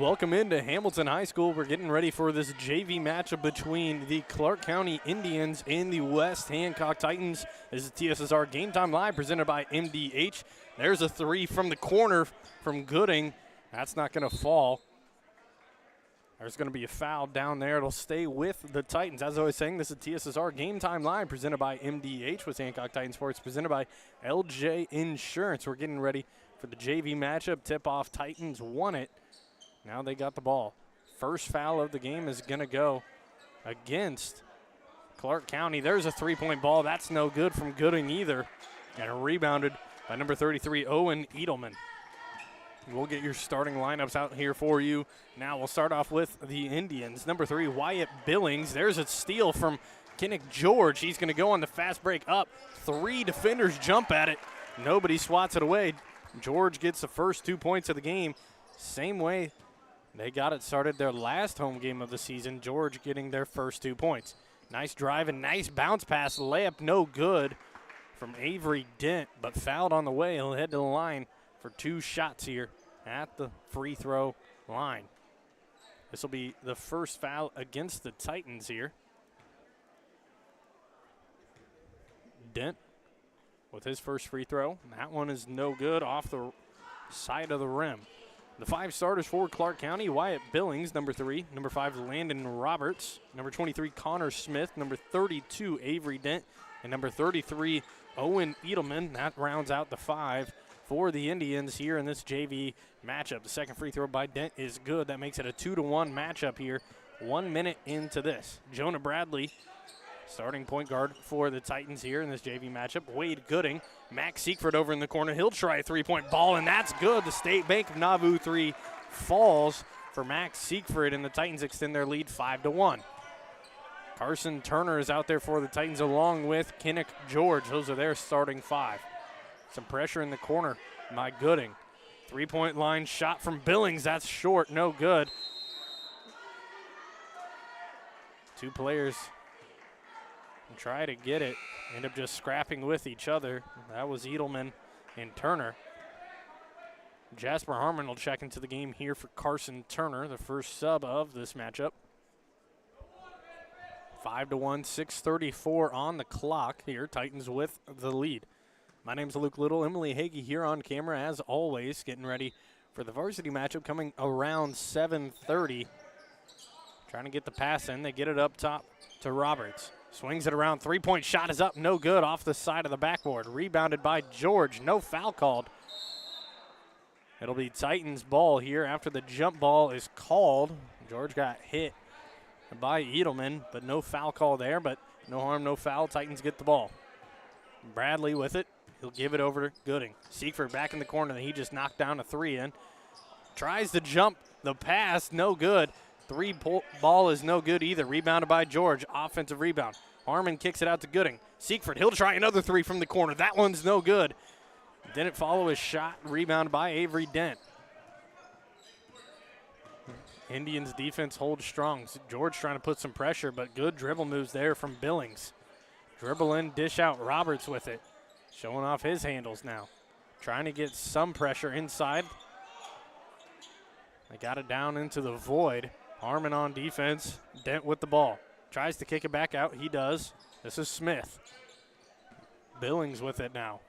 Welcome into Hamilton High School. We're getting ready for this JV matchup between the Clark County Indians and the West Hancock Titans. This is TSSR Game Time Live presented by MDH. There's a three from the corner from Gooding. That's not going to fall. There's going to be a foul down there. It'll stay with the Titans. As I was saying, this is TSSR Game Time Live presented by MDH with Hancock Titan Sports, presented by LJ Insurance. We're getting ready for the JV matchup. Tip-off, Titans won it. Now they got the ball. First foul of the game is going to go against Clark County. There's a three-point ball. That's no good from Gooding either. And rebounded by number 33, Owen Edelman. We'll get your starting lineups out here for you. Now we'll start off with the Indians. Number 3, Wyatt Billings. There's a steal from Kinnick George. He's going to go on the fast break up. 3 defenders jump at it. Nobody swats it away. George gets the first 2 points of the game. Same way they got it started their last home game of the season. George getting their first 2 points. Nice drive and nice bounce pass. Layup no good from Avery Dent, but fouled on the way. He'll head to the line for 2 shots here at the free throw line. This will be the first foul against the Titans here. Dent with his first free throw. That one is no good, off the side of the rim. The 5 starters for Clark County: Wyatt Billings, number 3. Number 5, Landon Roberts. Number 23, Connor Smith. Number 32, Avery Dent. And number 33, Owen Edelman. That rounds out the 5 for the Indians here in this JV matchup. The second free throw by Dent is good. That makes it a 2-1 matchup here. 1 minute into this. Jonah Bradley, starting point guard for the Titans here in this JV matchup. Wade Gooding, Max Siegfried over in the corner. He'll try a three-point ball, and that's good. The State Bank of Nauvoo 3 falls for Max Siegfried, and the Titans extend their lead 5-1. Carson Turner is out there for the Titans along with Kinnick George. Those are their starting 5. Some pressure in the corner by Gooding. Three-point line shot from Billings. That's short, no good. 2 players try to get it, end up just scrapping with each other. That was Edelman and Turner. Jasper Harmon will check into the game here for Carson Turner, the first sub of this matchup. 5-1, 6:34 on the clock here. Titans with the lead. My name's Luke Little. Emily Hagee here on camera as always, getting ready for the varsity matchup coming around 7:30. Trying to get the pass in. They get it up top to Roberts. Swings it around. Three-point shot is up. No good, off the side of the backboard. Rebounded by George. No foul called. It'll be Titans ball here after the jump ball is called. George got hit by Edelman, but no foul call there. But no harm, no foul. Titans get the ball. Bradley with it. He'll give it over to Gooding. Siegfried back in the corner. He just knocked down a 3 in. Tries to jump the pass. No good. Ball is no good either. Rebounded by George. Offensive rebound. Harmon kicks it out to Gooding. Siegfried, he'll try another 3 from the corner. That one's no good. Didn't follow his shot. Rebounded by Avery Dent. Indians defense holds strong. George trying to put some pressure, but good dribble moves there from Billings. Dribble in, dish out. Roberts with it. Showing off his handles now. Trying to get some pressure inside. They got it down into the void. Harmon on defense. Dent with the ball. Tries to kick it back out. He does. This is Smith. Billings with it now.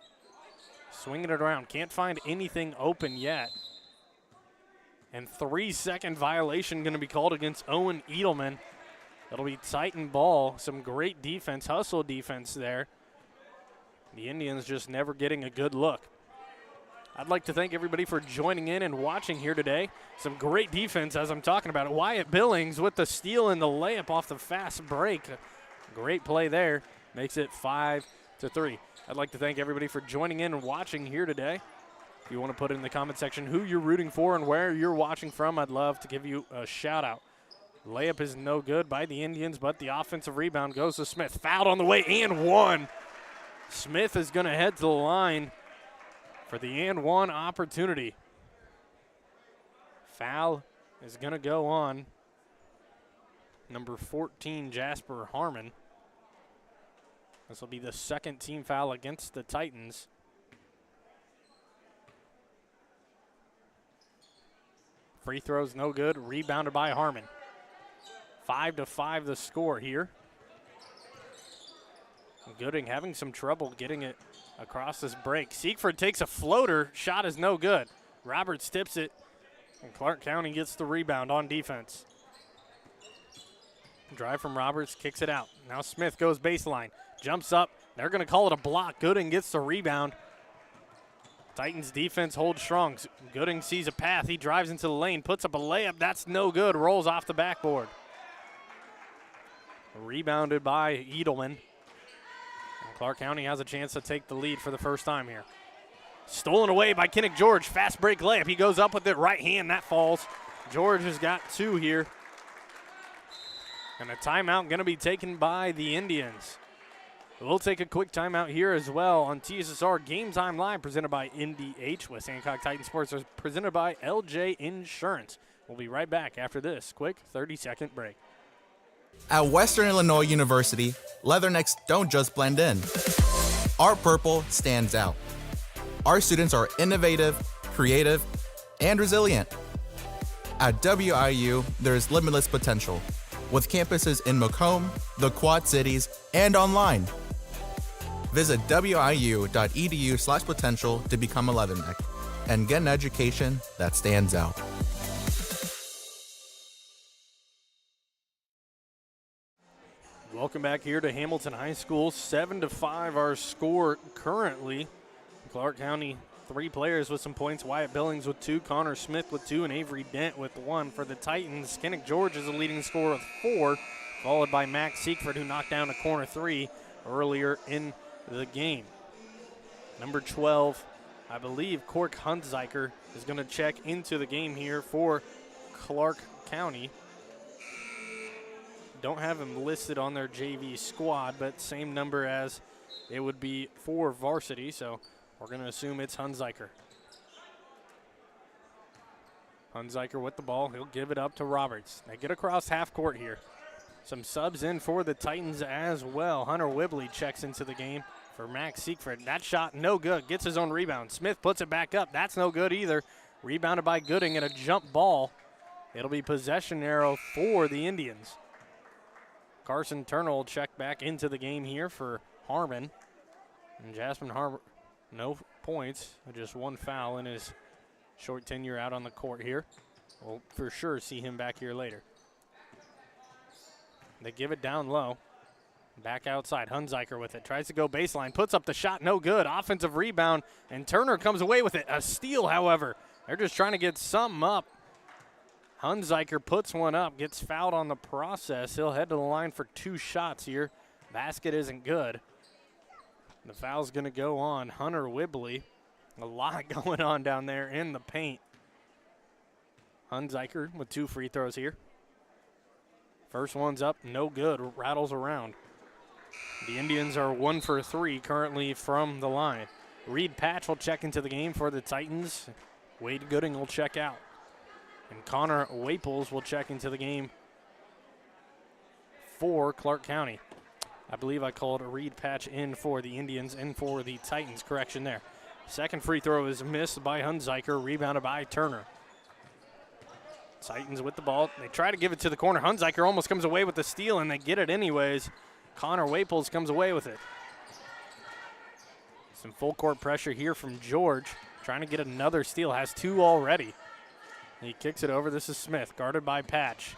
Swinging it around. Can't find anything open yet. And 3-second violation going to be called against Owen Edelman. It'll be Titan ball. Some great defense, hustle defense there. The Indians just never getting a good look. I'd like to thank everybody for joining in and watching here today. Some great defense as I'm talking about it. Wyatt Billings with the steal and the layup off the fast break. Great play there. Makes it 5-3. I'd like to thank everybody for joining in and watching here today. If you want to put in the comment section who you're rooting for and where you're watching from, I'd love to give you a shout out. Layup is no good by the Indians, but the offensive rebound goes to Smith. Fouled on the way and one. Smith is going to head to the line for the and one opportunity. Foul is going to go on number 14, Jasper Harmon. This will be the second team foul against the Titans. Free throws no good. Rebounded by Harmon. 5-5 the score here. Gooding having some trouble getting it across this break. Siegfried takes a floater. Shot is no good. Roberts tips it, and Clark County gets the rebound on defense. Drive from Roberts, kicks it out. Now Smith goes baseline, jumps up. They're going to call it a block. Gooding gets the rebound. Titans defense holds strong. Gooding sees a path. He drives into the lane, puts up a layup. That's no good. Rolls off the backboard. Rebounded by Edelman. And Clark County has a chance to take the lead for the first time here. Stolen away by Kinnick George. Fast break layup. He goes up with it right hand. That falls. George has got 2 here. And a timeout going to be taken by the Indians. We'll take a quick timeout here as well on TSSR Game Time Live, presented by MDH. West Hancock Titan Sports is presented by LJ Insurance. We'll be right back after this quick 30-second break. At Western Illinois University, Leathernecks don't just blend in. Our purple stands out. Our students are innovative, creative, and resilient. At WIU, there's limitless potential, with campuses in Macomb, the Quad Cities, and online. Visit wiu.edu/potential to become a Leatherneck and get an education that stands out. Welcome back here to Hamilton High School. 7-5 our score currently. Clark County, 3 players with some points. Wyatt Billings with 2, Connor Smith with 2, and Avery Dent with 1. For the Titans, Kinnick George is the leading scorer with 4, followed by Max Siegfried, who knocked down a corner 3 earlier in the game. Number 12, I believe Cork Hunziker is going to check into the game here for Clark County. Don't have him listed on their JV squad, but same number as it would be for varsity, so we're going to assume it's Hunziker. Hunziker with the ball. He'll give it up to Roberts. They get across half court here. Some subs in for the Titans as well. Hunter Whibley checks into the game for Max Siegfried. That shot no good. Gets his own rebound. Smith puts it back up. That's no good either. Rebounded by Gooding and a jump ball. It'll be possession arrow for the Indians. Carson Turner will check back into the game here for Harmon. And Jasmine Harmon, no points, just 1 foul in his short tenure out on the court here. We'll for sure see him back here later. They give it down low. Back outside, Hunziker with it. Tries to go baseline, puts up the shot, no good. Offensive rebound, and Turner comes away with it. A steal, however. They're just trying to get something up. Hunziker puts one up, gets fouled on the process. He'll head to the line for 2 shots here. Basket isn't good. The foul's going to go on Hunter Whibley. A lot going on down there in the paint. Hunziker with 2 free throws here. First one's up, no good, rattles around. The Indians are 1 for 3 currently from the line. Reed Patch will check into the game for the Titans. Wade Gooding will check out. And Connor Waples will check into the game for Clark County. I believe I called a Reed Patch in for the Indians and for the Titans. Correction there. Second free throw is missed by Hunziker, rebounded by Turner. Titans with the ball. They try to give it to the corner. Hunziker almost comes away with the steal, and they get it anyways. Connor Waples comes away with it. Some full court pressure here from George. Trying to get another steal. Has 2 already. He kicks it over. This is Smith, guarded by Patch.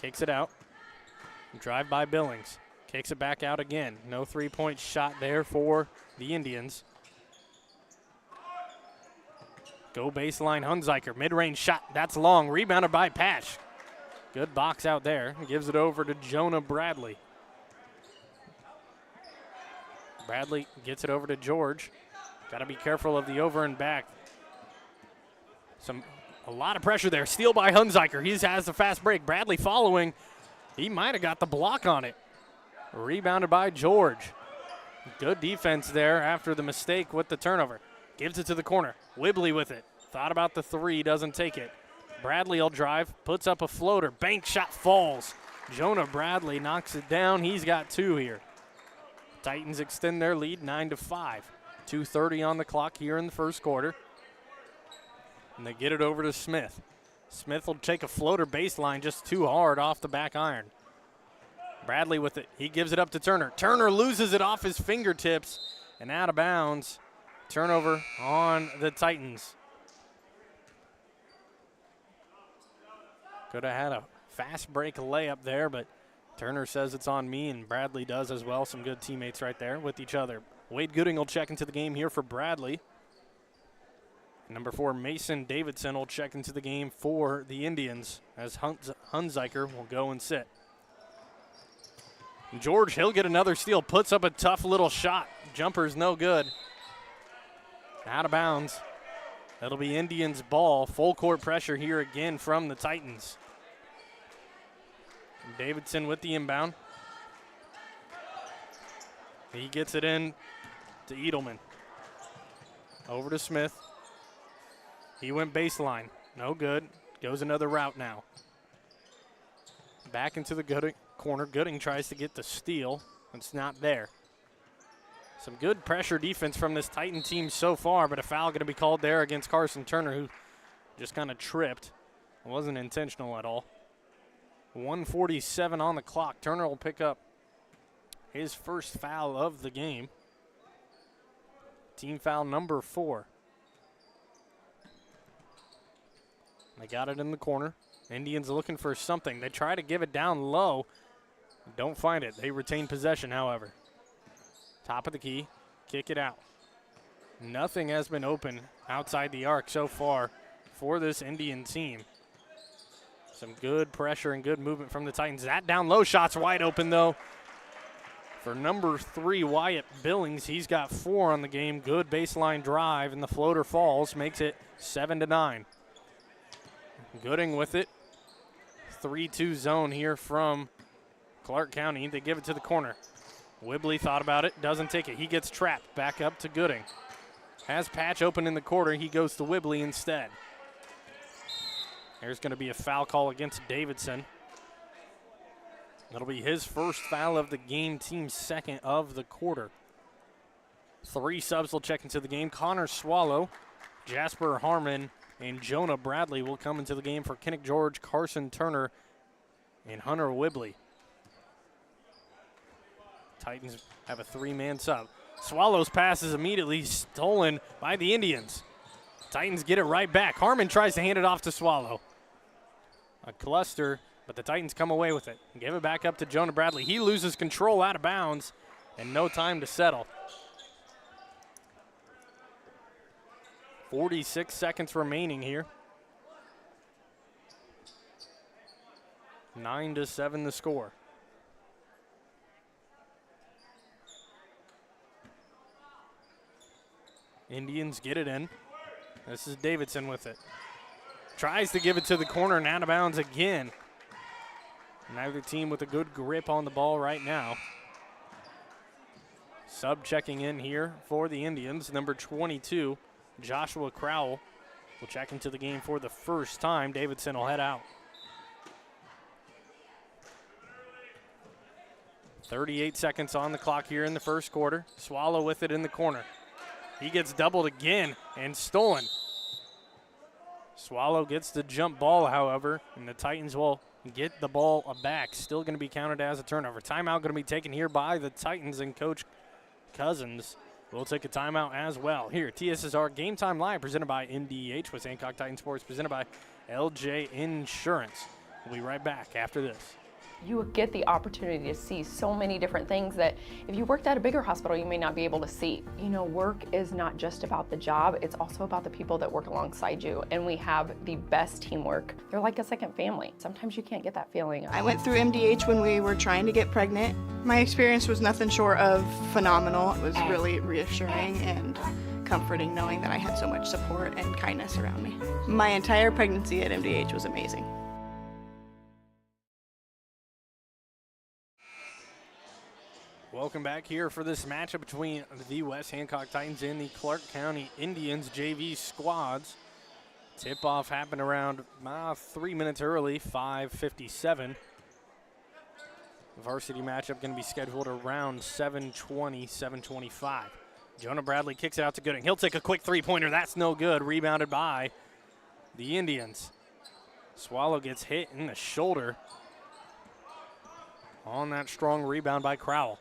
Kicks it out. Drive by Billings. Kicks it back out again. No 3-point shot there for the Indians. Go baseline, Hunziker. Mid-range shot. That's long. Rebounded by Patch. Good box out there. He gives it over to Jonah Bradley. Bradley gets it over to George. Got to be careful of the over and back. A lot of pressure there. Steal by Hunziker. He has the fast break. Bradley following. He might have got the block on it. Rebounded by George. Good defense there after the mistake with the turnover. Gives it to the corner. Whibley with it. Thought about the 3, doesn't take it. Bradley will drive, puts up a floater. Bank shot falls. Jonah Bradley knocks it down. He's got 2 here. Titans extend their lead 9-5. 2:30 on the clock here in the first quarter. And they get it over to Smith. Smith will take a floater baseline just too hard off the back iron. Bradley with it. He gives it up to Turner. Turner loses it off his fingertips and out of bounds. Turnover on the Titans. Could have had a fast break layup there, but Turner says it's on me, and Bradley does as well. Some good teammates right there with each other. Wade Gooding will check into the game here for Bradley. Number 4, Mason Davidson will check into the game for the Indians as Hunziker will go and sit. George, he'll get another steal, puts up a tough little shot. Jumper's no good. Out of bounds. That'll be Indians ball. Full court pressure here again from the Titans. Davidson with the inbound. He gets it in to Edelman. Over to Smith. He went baseline. No good. Goes another route now. Back into the Gooding corner. Gooding tries to get the steal. It's not there. Some good pressure defense from this Titan team so far, but a foul going to be called there against Carson Turner, who just kind of tripped. It wasn't intentional at all. 1:47 on the clock. Turner will pick up his first foul of the game. Team foul number 4. They got it in the corner. Indians looking for something. They try to give it down low. Don't find it. They retain possession, however. Top of the key. Kick it out. Nothing has been open outside the arc so far for this Indian team. Some good pressure and good movement from the Titans. That down low shot's wide open, though. For number 3, Wyatt Billings, he's got 4 on the game. Good baseline drive, and the floater falls, makes it 7-9. Gooding with it. 3-2 zone here from Clark County. They give it to the corner. Whibley thought about it, doesn't take it. He gets trapped. Back up to Gooding. Has Patch open in the corner. He goes to Whibley instead. There's going to be a foul call against Davidson. That'll be his first foul of the game, team's second of the quarter. 3 subs will check into the game. Connor Swallow, Jasper Harmon, and Jonah Bradley will come into the game for Kinnick George, Carson Turner, and Hunter Whibley. Titans have a 3-man sub. Swallow's pass is immediately stolen by the Indians. Titans get it right back. Harmon tries to hand it off to Swallow. A cluster, but the Titans come away with it. Give it back up to Jonah Bradley. He loses control out of bounds, and no time to settle. 46 seconds remaining here. 9-7 the score. Indians get it in. This is Davidson with it. Tries to give it to the corner and out of bounds again. Neither team with a good grip on the ball right now. Sub checking in here for the Indians. Number 22, Joshua Crowell, will check into the game for the first time. Davidson will head out. 38 seconds on the clock here in the first quarter. Swallow with it in the corner. He gets doubled again and stolen. Swallow gets the jump ball, however, and the Titans will get the ball back. Still going to be counted as a turnover. Timeout going to be taken here by the Titans, and Coach Cousins will take a timeout as well. Here, TSSR Game Time Live, presented by MDH with Hancock Titan Sports, presented by LJ Insurance. We'll be right back after this. You will get the opportunity to see so many different things that if you worked at a bigger hospital, you may not be able to see. You know, work is not just about the job, it's also about the people that work alongside you. And we have the best teamwork. They're like a second family. Sometimes you can't get that feeling. I went through MDH when we were trying to get pregnant. My experience was nothing short of phenomenal. It was really reassuring and comforting knowing that I had so much support and kindness around me. My entire pregnancy at MDH was amazing. Welcome back here for this matchup between the West Hancock Titans and the Clark County Indians JV squads. Tip-off happened around 3 minutes early, 5:57. The varsity matchup going to be scheduled around 7:20, 7:25. Jonah Bradley kicks it out to Gooding. He'll take a quick three-pointer. That's no good. Rebounded by the Indians. Swallow gets hit in the shoulder on that strong rebound by Crowell.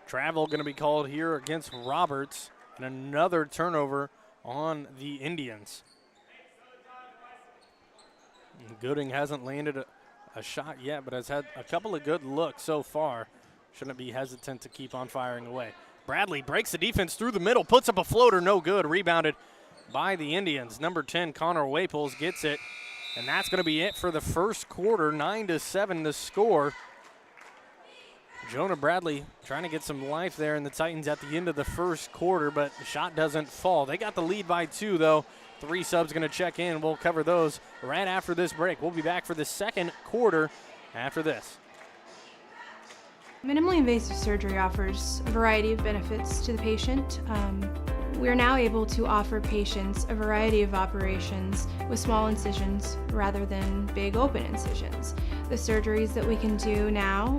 Travel going to be called here against Roberts, and another turnover on the Indians. And Gooding hasn't landed a shot yet, but has had a couple of good looks so far. Shouldn't be hesitant to keep on firing away. Bradley breaks the defense through the middle, puts up a floater, no good. Rebounded by the Indians. Number 10, Connor Waples gets it, and that's going to be it for the first quarter. 9-7 to score. Jonah Bradley trying to get some life there in the Titans at the end of the first quarter, but the shot doesn't fall. They got the lead by 2, though. 3 subs going to check in. We'll cover those right after this break. We'll be back for the second quarter after this. Minimally invasive surgery offers a variety of benefits to the patient. We are now able to offer patients a variety of operations with small incisions rather than big open incisions. The surgeries that we can do now,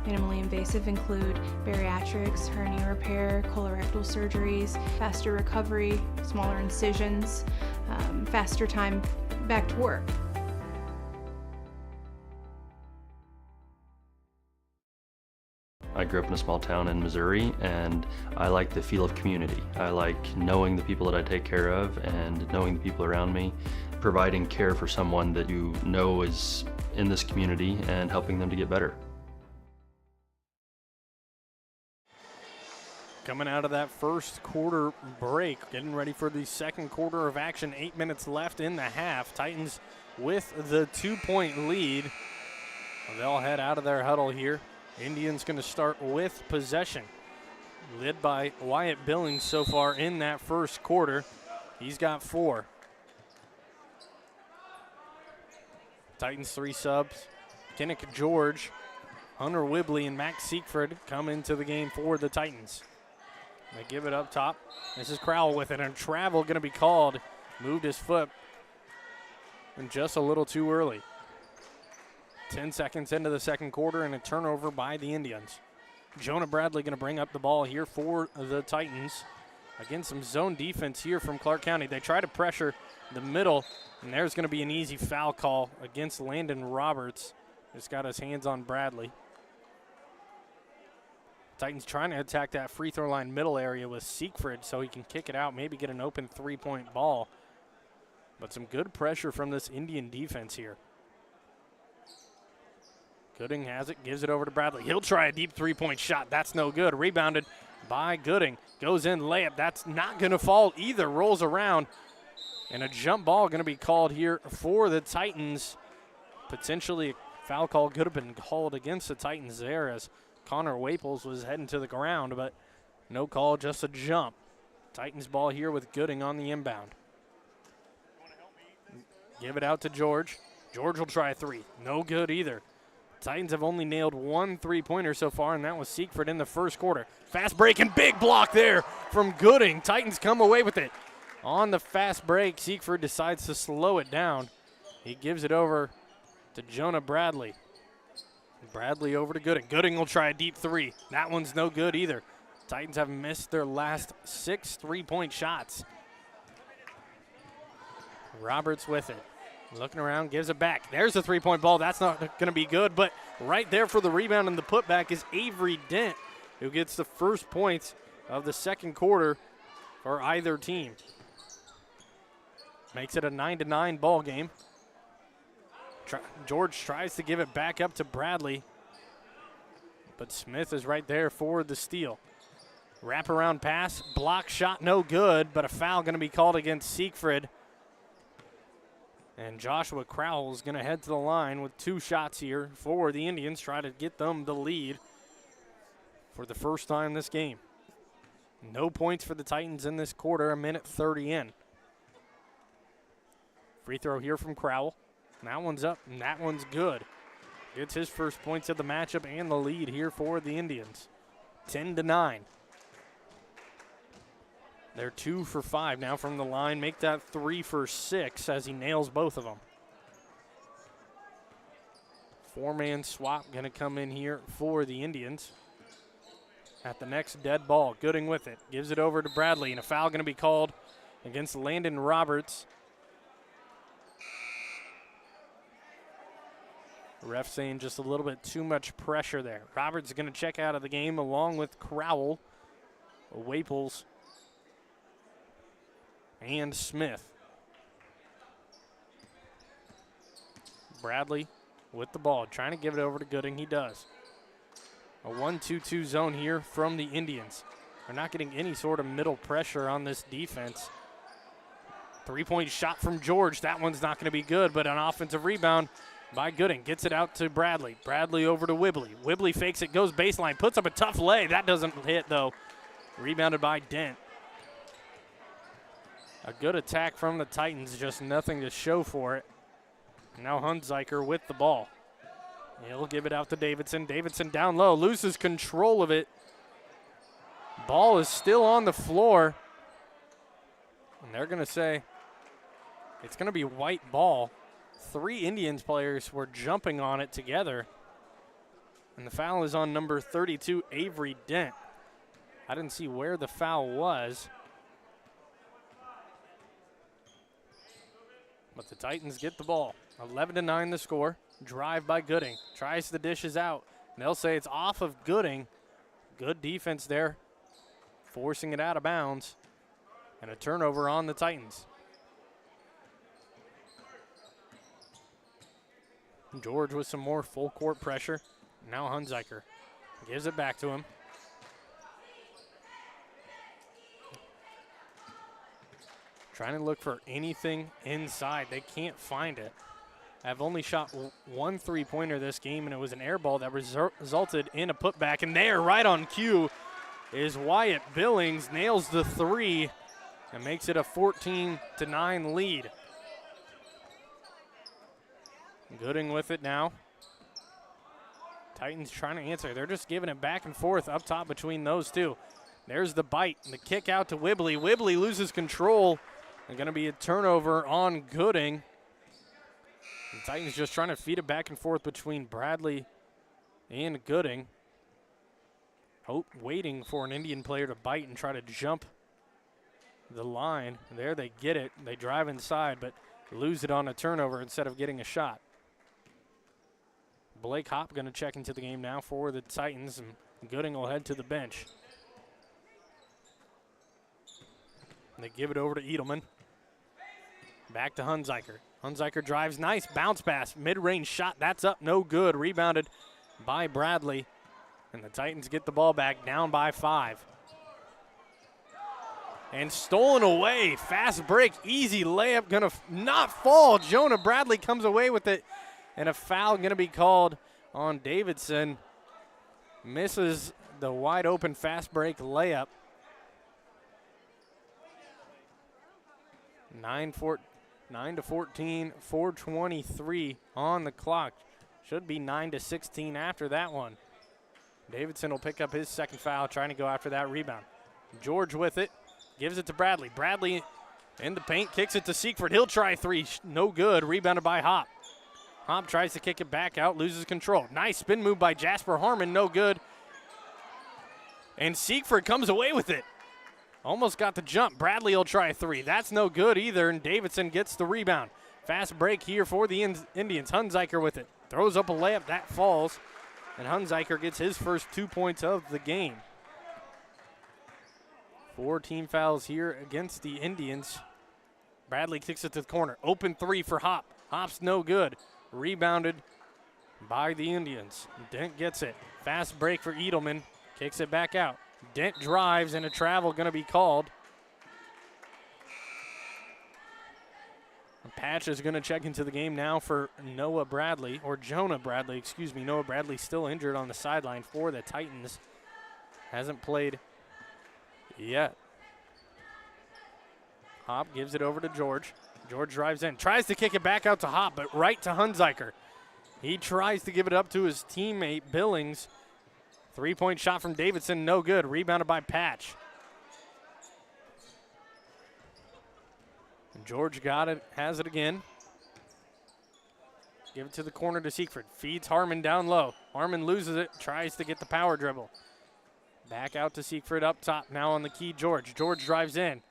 minimally invasive, include bariatrics, hernia repair, colorectal surgeries, faster recovery, smaller incisions, faster time back to work. I grew up in a small town in Missouri, and I like the feel of community. I like knowing the people that I take care of and knowing the people around me, providing care for someone that you know is in this community and helping them to get better. Coming out of that first quarter break, getting ready for the second quarter of action. 8 minutes left in the half. Titans with the 2-point lead. They'll head out of their huddle here. Indians going to start with possession. Led by Wyatt Billings so far in that first quarter. He's got 4. Titans 3 subs. Kinnick George, Hunter Wibley, and Max Siegfried come into the game for the Titans. They give it up top. This is Crowell with it, and travel going to be called. Moved his foot and just a little too early. 10 seconds into the second quarter and a turnover by the Indians. Jonah Bradley going to bring up the ball here for the Titans. Again, some zone defense here from Clark County. They try to pressure the middle, and there's going to be an easy foul call against Landon Roberts. Just got his hands on Bradley. Titans trying to attack that free throw line middle area with Siegfried so he can kick it out, maybe get an open 3-point ball. But some good pressure from this Indian defense here. Gooding has it, gives it over to Bradley. He'll try a deep 3-point shot. That's no good. Rebounded by Gooding. Goes in, layup. That's not going to fall either. Rolls around. And a jump ball going to be called here for the Titans. Potentially a foul call could have been called against the Titans there as Connor Waples was heading to the ground, but no call, just a jump. Titans ball here with Gooding on the inbound. Give it out to George. George will try a 3. No good either. Titans have only nailed 1 3-pointer so far, and that was Siegfried in the first quarter. Fast break and big block there from Gooding. Titans come away with it. On the fast break, Siegfried decides to slow it down. He gives it over to Jonah Bradley. Bradley over to Gooding. Gooding will try a deep 3. That one's no good either. Titans have missed their last 6 3-point shots. Roberts with it. Looking around, gives it back. There's a 3-point ball. That's not going to be good, but right there for the rebound and the putback is Avery Dent, who gets the first points of the second quarter for either team. Makes it a 9-9 ball game. George tries to give it back up to Bradley, but Smith is right there for the steal. Wraparound pass, block shot, no good, but a foul going to be called against Siegfried. And Joshua Crowell is going to head to the line with 2 shots here for the Indians, try to get them the lead for the first time this game. No points for the Titans in this quarter, 1:30 in. Free throw here from Crowell. That one's up, and that one's good. Gets his first points of the matchup and the lead here for the Indians. 10-9. They're 2 for 5 now from the line. Make that 3 for 6 as he nails both of them. 4-man swap going to come in here for the Indians. At the next dead ball, Gooding with it. Gives it over to Bradley, and a foul going to be called against Landon Roberts. Ref saying just a little bit too much pressure there. Roberts is going to check out of the game along with Crowell, Waples, and Smith. Bradley with the ball, trying to give it over to Gooding. He does. A 1-2-2 zone here from the Indians. They're not getting any sort of middle pressure on this defense. Three-point shot from George. That one's not going to be good, but an offensive rebound by Gooding. Gets it out to Bradley. Bradley over to Whibley. Whibley fakes it, goes baseline, puts up a tough lay. That doesn't hit, though. Rebounded by Dent. A good attack from the Titans, just nothing to show for it. Now Hunziker with the ball. He'll give it out to Davidson. Davidson down low, loses control of it. Ball is still on the floor. And they're going to say it's going to be white ball. 3 Indians players were jumping on it together. And the foul is on number 32, Avery Dent. I didn't see where the foul was. But the Titans get the ball. 11-9 the score. Drive by Gooding. Tries the dishes out. And they'll say it's off of Gooding. Good defense there. Forcing it out of bounds. And a turnover on the Titans. George with some more full court pressure. Now Hunziker gives it back to him. Trying to look for anything inside. They can't find it. I've only shot 1 3-pointer this game, and it was an air ball that resulted in a putback. And there, right on cue, is Wyatt Billings. Nails the 3 and makes it a 14-9 lead. Gooding with it now. Titans trying to answer. They're just giving it back and forth up top between those two. There's the bite and the kick out to Whibley. Whibley loses control. They're going to be a turnover on Gooding. The Titans just trying to feed it back and forth between Bradley and Gooding. Waiting for an Indian player to bite and try to jump the line. There they get it. They drive inside, but lose it on a turnover instead of getting a shot. Blake Hopp going to check into the game now for the Titans, and Gooding will head to the bench. And they give it over to Edelman. Back to Hunziker. Hunziker drives, nice bounce pass, mid-range shot, that's up, no good. Rebounded by Bradley, and the Titans get the ball back, down by 5. And stolen away, fast break, easy layup, gonna not fall. Jonah Bradley comes away with it, and a foul gonna be called on Davidson. Misses the wide open fast break layup. 9-14, 4:23 on the clock. Should be 9-16 after that one. Davidson will pick up his second foul, trying to go after that rebound. George with it, gives it to Bradley. Bradley in the paint, kicks it to Siegfried. He'll try 3, no good. Rebounded by Hopp. Hopp tries to kick it back out, loses control. Nice spin move by Jasper Harmon, no good. And Siegfried comes away with it. Almost got the jump. Bradley will try 3. That's no good either, and Davidson gets the rebound. Fast break here for the Indians. Hunziker with it. Throws up a layup. That falls. And Hunziker gets his first 2 points of the game. 4 team fouls here against the Indians. Bradley kicks it to the corner. Open 3 for Hopp. Hopp's no good. Rebounded by the Indians. Dent gets it. Fast break for Edelman. Kicks it back out. Dent drives, and a travel going to be called. Patch is going to check into the game now for Jonah Bradley. Noah Bradley still injured on the sideline for the Titans. Hasn't played yet. Hopp gives it over to George. George drives in, tries to kick it back out to Hopp, but right to Hunziker. He tries to give it up to his teammate Billings. 3-point shot from Davidson, no good. Rebounded by Patch. And George got it, has it again. Give it to the corner to Siegfried. Feeds Harmon down low. Harmon loses it, tries to get the power dribble. Back out to Siegfried up top, now on the key George. George drives in.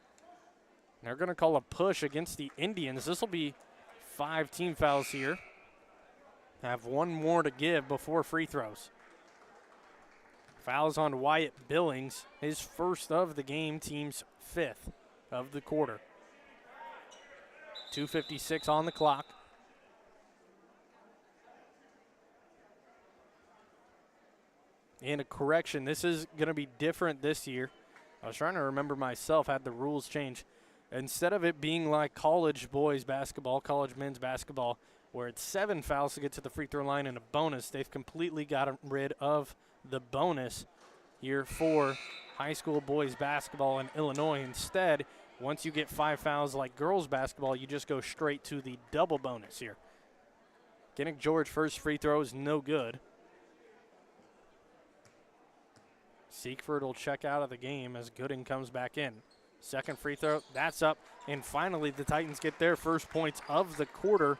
They're going to call a push against the Indians. This will be 5 team fouls here. have one more to give before free throws. Fouls on Wyatt Billings, his first of the game, team's 5th of the quarter. 2:56 on the clock. And a correction, this is going to be different this year. I was trying to remember myself, had the rules changed. Instead of it being like college boys basketball, college men's basketball, where it's 7 fouls to get to the free throw line and a bonus, they've completely got rid of the bonus here for high school boys basketball in Illinois. Instead, once you get 5 fouls like girls basketball, you just go straight to the double bonus here. Kinnick George first free throw is no good. Seekford will check out of the game as Gooding comes back in. Second free throw, that's up. And finally, the Titans get their first points of the quarter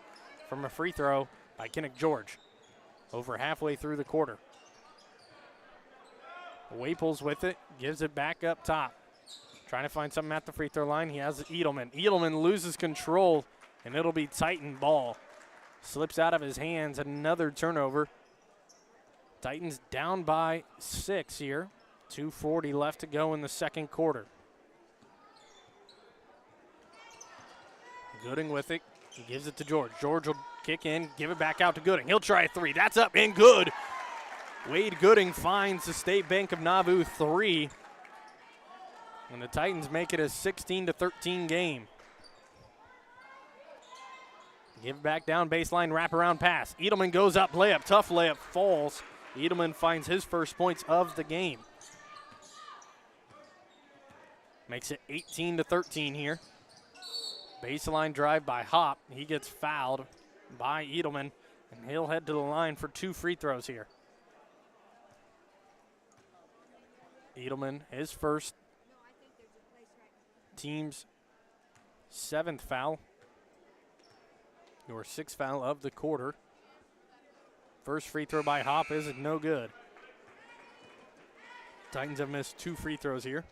from a free throw by Kinnick George. Over halfway through the quarter. Waples with it, gives it back up top. Trying to find something at the free throw line. He has Edelman. Edelman loses control, and it'll be Titan ball. Slips out of his hands, another turnover. Titans down by 6 here. 2:40 left to go in the second quarter. Gooding with it. He gives it to George. George will kick in, give it back out to Gooding. He'll try a 3. That's up and good. Wade Gooding finds the State Bank of Nauvoo 3. And the Titans make it a 16-13 game. Give back down baseline, wraparound pass. Edelman goes up, layup, tough layup, falls. Edelman finds his first points of the game. Makes it 18-13 here. Baseline drive by Hop. He gets fouled by Edelman, and he'll head to the line for 2 free throws here. Edelman, his first, team's 7th foul. Your 6th foul of the quarter. First free throw by Hop is no good. Titans have missed 2 free throws here.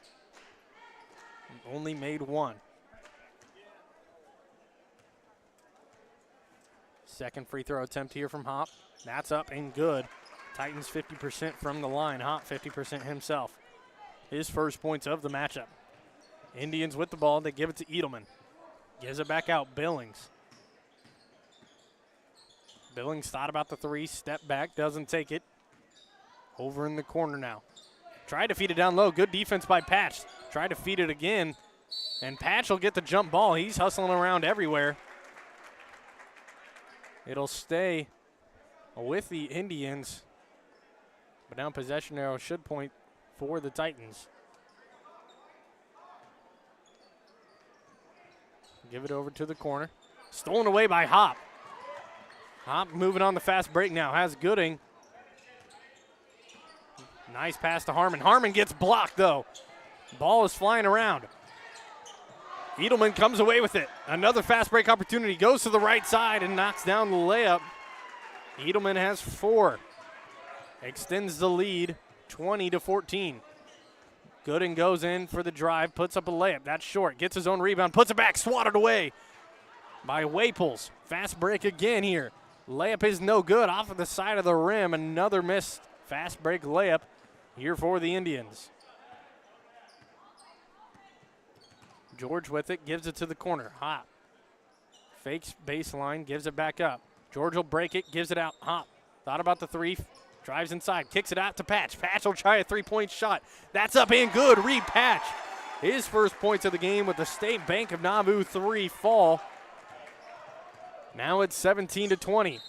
Only made 1. Second free throw attempt here from Hop. That's up and good. Titans 50% from the line. Hop 50% himself. His first points of the matchup. Indians with the ball. They give it to Edelman. Gives it back out. Billings. Billings thought about the 3. Step back. Doesn't take it. Over in the corner now. Tried to feed it down low. Good defense by Patch. Tried to feed it again. And Patch will get the jump ball. He's hustling around everywhere. It'll stay with the Indians. But now possession arrow should point for the Titans. Give it over to the corner. Stolen away by Hop. Hop moving on the fast break now. Has Gooding. Nice pass to Harmon. Harmon gets blocked, though. Ball is flying around. Edelman comes away with it. Another fast break opportunity. Goes to the right side and knocks down the layup. Edelman has 4. Extends the lead 20-14. Gooding goes in for the drive. Puts up a layup. That's short. Gets his own rebound. Puts it back. Swatted away by Waples. Fast break again here. Layup is no good. Off of the side of the rim. Another missed fast break layup here for the Indians. George with it, gives it to the corner. Hop. Fakes baseline, gives it back up. George will break it, gives it out. Hop. Thought about the 3, drives inside, kicks it out to Patch. Patch will try a 3-point shot. That's up and good. Reed Patch. His first points of the game with the State Bank of Nauvoo 3 fall. Now it's 17-20.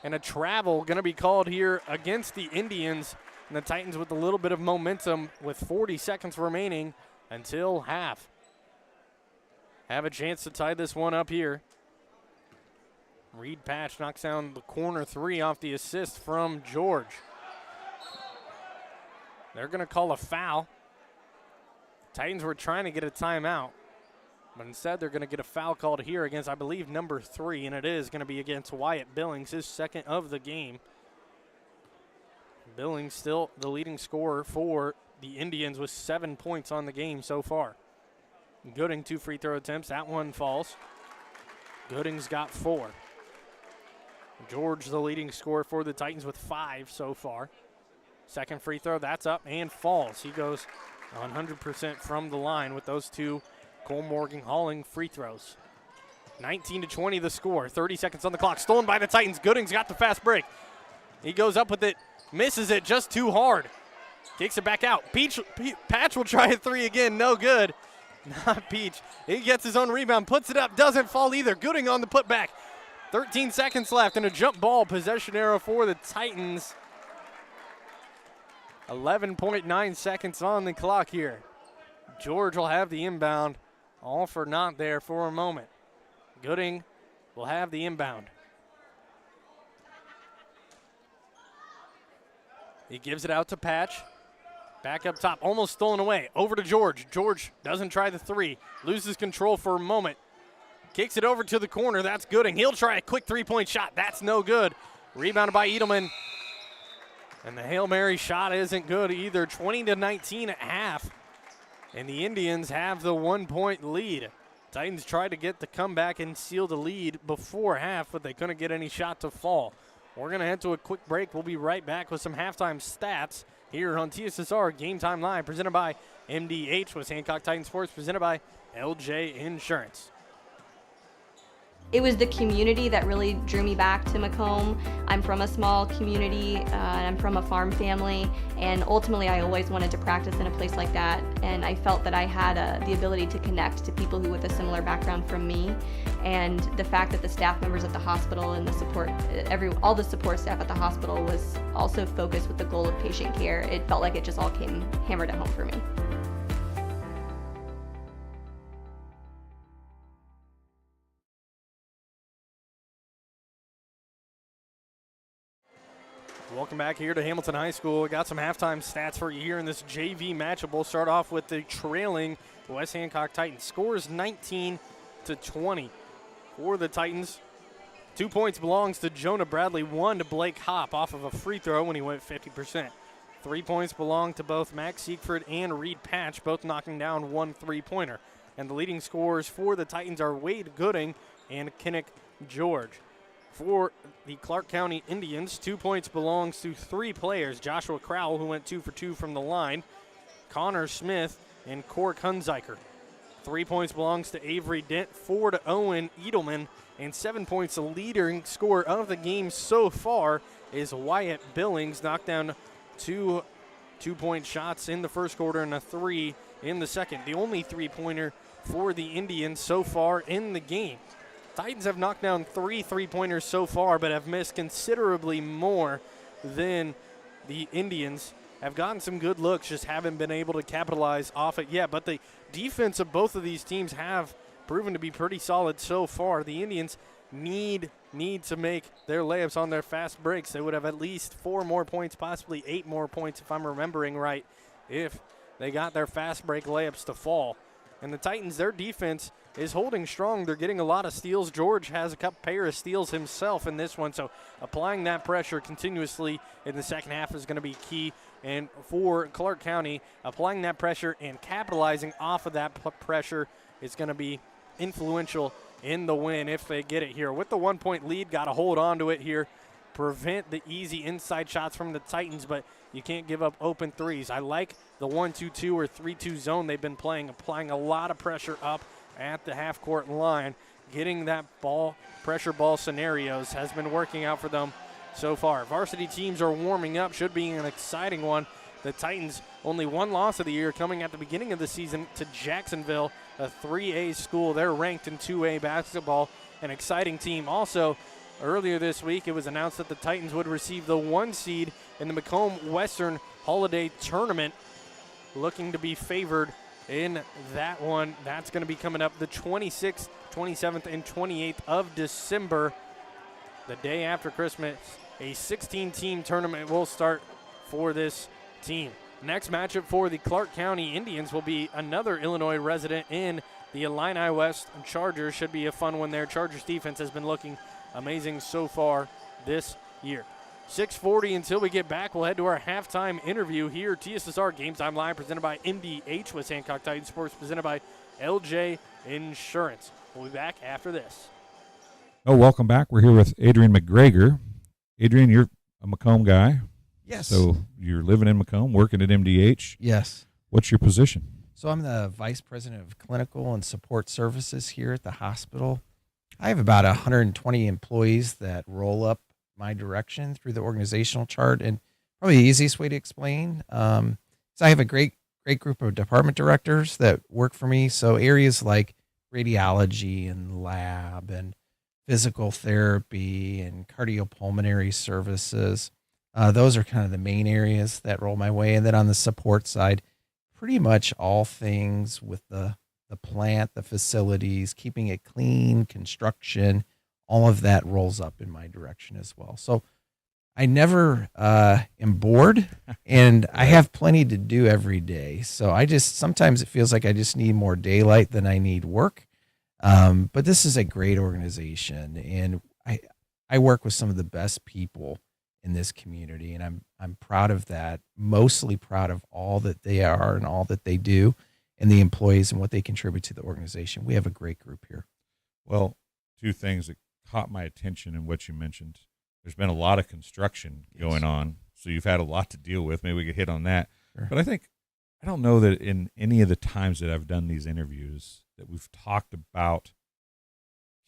And a travel going to be called here against the Indians. And the Titans with a little bit of momentum with 40 seconds remaining until half. Have a chance to tie this one up here. Reed Patch knocks down the corner 3 off the assist from George. They're going to call a foul. Titans were trying to get a timeout, but instead they're going to get a foul called here against, I believe, number 3, and it is going to be against Wyatt Billings, his 2nd of the game. Billings still the leading scorer for the Indians with 7 points on the game so far. Gooding 2 free throw attempts. That one falls. Gooding's got 4. George, the leading scorer for the Titans with 5 so far. Second free throw, that's up and falls. He goes 100% from the line with those 2 Cole Morgan hauling free throws. 19-20 the score, 30 seconds on the clock. Stolen by the Titans. Gooding's got the fast break. He goes up with it, misses it just too hard. Kicks it back out. Patch will try a 3 again, no good. Not Peach. He gets his own rebound, puts it up, doesn't fall either. Gooding on the putback. 13 seconds left and a jump ball possession arrow for the Titans. 11.9 seconds on the clock here. George will have the inbound. All for naught there for a moment. Gooding will have the inbound. He gives it out to Patch. Back up top, almost stolen away. Over to George. George doesn't try the 3. Loses control for a moment. Kicks it over to the corner. That's Gooding. He'll try a quick 3-point shot. That's no good. Rebounded by Edelman. And the Hail Mary shot isn't good either. 20-19 at half. And the Indians have the 1-point lead. Titans tried to get the comeback and seal the lead before half, but they couldn't get any shot to fall. We're going to head to a quick break. We'll be right back with some halftime stats here on TSSR Game Time Live, presented by MDH, with Hancock Titan Sports, presented by LJ Insurance. It was the community that really drew me back to Macomb. I'm from a small community, and I'm from a farm family, and ultimately I always wanted to practice in a place like that, and I felt that I had the ability to connect to people who with a similar background from me, and the fact that the staff members at the hospital and the support, all the support staff at the hospital was also focused with the goal of patient care. It felt like it just all came hammered at home for me. Welcome back here to Hamilton High School. We got some halftime stats for you here in this JV matchup. We'll start off with the trailing West Hancock Titans. Score is 19-20 for the Titans. 2 points belongs to Jonah Bradley, 1 to Blake Hopp off of a free throw when he went 50%. 3 points belong to both Max Siegfried and Reed Patch, both knocking down 1 3-pointer. And the leading scorers for the Titans are Wade Gooding and Kinnick George. For the Clark County Indians, 2 points belongs to 3 players. Joshua Crowell, who went 2 for 2 from the line, Connor Smith, and Cork Hunziker. 3 points belongs to Avery Dent, 4 to Owen Edelman, and 7 points. The leading scorer of the game so far is Wyatt Billings, knocked down 2 2-point shots in the first quarter and a 3 in the second. The only 3-pointer for the Indians so far in the game. Titans have knocked down 3 3-pointers so far, but have missed considerably more than the Indians. Have gotten some good looks, just haven't been able to capitalize off it yet. But the defense of both of these teams have proven to be pretty solid so far. The Indians need to make their layups on their fast breaks. They would have at least 4 more points, possibly 8 more points if I'm remembering right, if they got their fast break layups to fall. And the Titans, their defense is holding strong. They're getting a lot of steals. George has a pair of steals himself in this one, so applying that pressure continuously in the second half is going to be key. And for Clark County, applying that pressure and capitalizing off of that pressure is going to be influential in the win if they get it here. With the 1-point lead, got to hold on to it here. Prevent the easy inside shots from the Titans, but you can't give up open threes. I like the 1-2-2 or 3-2 zone they've been playing, applying a lot of pressure up at the half-court line. Getting that pressure ball scenarios has been working out for them so far. Varsity teams are warming up, should be an exciting one. The Titans, only 1 loss of the year, coming at the beginning of the season to Jacksonville, a 3A school. They're ranked in 2A basketball, an exciting team. Also, earlier this week, it was announced that the Titans would receive the 1 seed in the Macomb Western Holiday Tournament, looking to be favored in that one. That's going to be coming up the 26th, 27th, and 28th of December, the day after Christmas. A 16-team tournament will start for this team. Next matchup for the Clark County Indians will be another Illinois resident in the Illini West Chargers. Should be a fun one there. Chargers defense has been looking amazing so far this year. 6:40 until we get back. We'll head to our halftime interview here. TSSR Game Time Live, presented by MDH, with Hancock Titan Sports, presented by LJ Insurance. We'll be back after this. Oh, welcome back. We're here with Adrian McGregor. Adrian, you're a Macomb guy. Yes. So you're living in Macomb, working at MDH. Yes. What's your position? So I'm the Vice President of Clinical and Support Services here at the hospital. I have about 120 employees that roll up my direction through the organizational chart. And probably the easiest way to explain is I have a great group of department directors that work for me. So areas like radiology and lab and physical therapy and cardiopulmonary services, those are kind of the main areas that roll my way. And then on the support side, pretty much all things with the plant, the facilities, keeping it clean, construction, all of that rolls up in my direction as well. So I never am bored, and I have plenty to do every day. So sometimes it feels like I just need more daylight than I need work. But this is a great organization, and I work with some of the best people in this community, and I'm proud of that. Mostly proud of all that they are and all that they do, and the employees and what they contribute to the organization. We have a great group here. Well, two things that caught my attention in what you mentioned. There's been a lot of construction going on, so you've had a lot to deal with. Maybe we could hit on that. Sure. But I don't know that in any of the times that I've done these interviews that we've talked about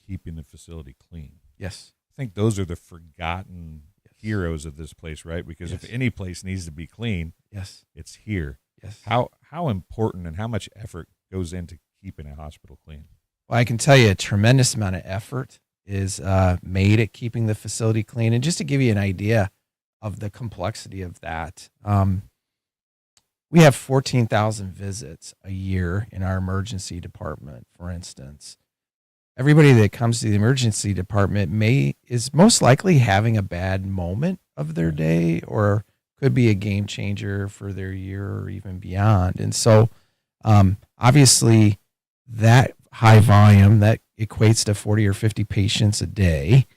keeping the facility clean. Yes. I think those are the forgotten heroes of this place, right? Because if any place needs to be clean, it's here. Yes. How important and how much effort goes into keeping a hospital clean? Well, I can tell you a tremendous amount of effort is made at keeping the facility clean. And just to give you an idea of the complexity of that, we have 14,000 visits a year in our emergency department, for instance. Everybody that comes to the emergency department is most likely having a bad moment of their day, or could be a game changer for their year or even beyond. And so obviously that high volume, that equates to 40 or 50 patients a day.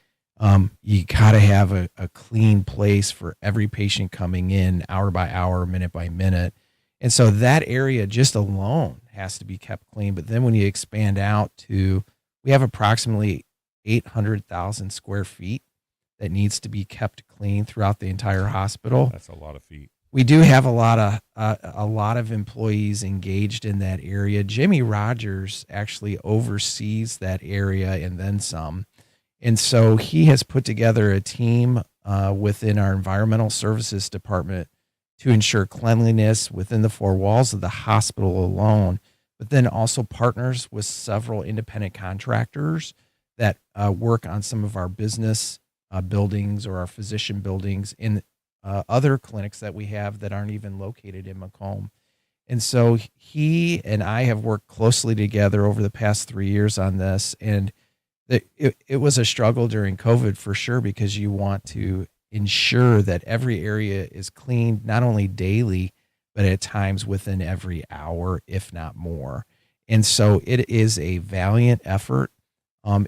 You got to have a clean place for every patient coming in, hour by hour, minute by minute. And so that area just alone has to be kept clean. But then when you expand out to, we have approximately 800,000 square feet that needs to be kept clean throughout the entire hospital. That's a lot of feet. We do have a lot of employees engaged in that area. Jimmy Rogers actually oversees that area and then some. And so he has put together a team within our environmental services department to ensure cleanliness within the four walls of the hospital alone, but then also partners with several independent contractors that work on some of our business buildings or our physician buildings in other clinics that we have that aren't even located in Macomb. And so he and I have worked closely together over the past 3 years on this. And it was a struggle during COVID for sure, because you want to ensure that every area is cleaned, not only daily, but at times within every hour, if not more. And so it is a valiant effort.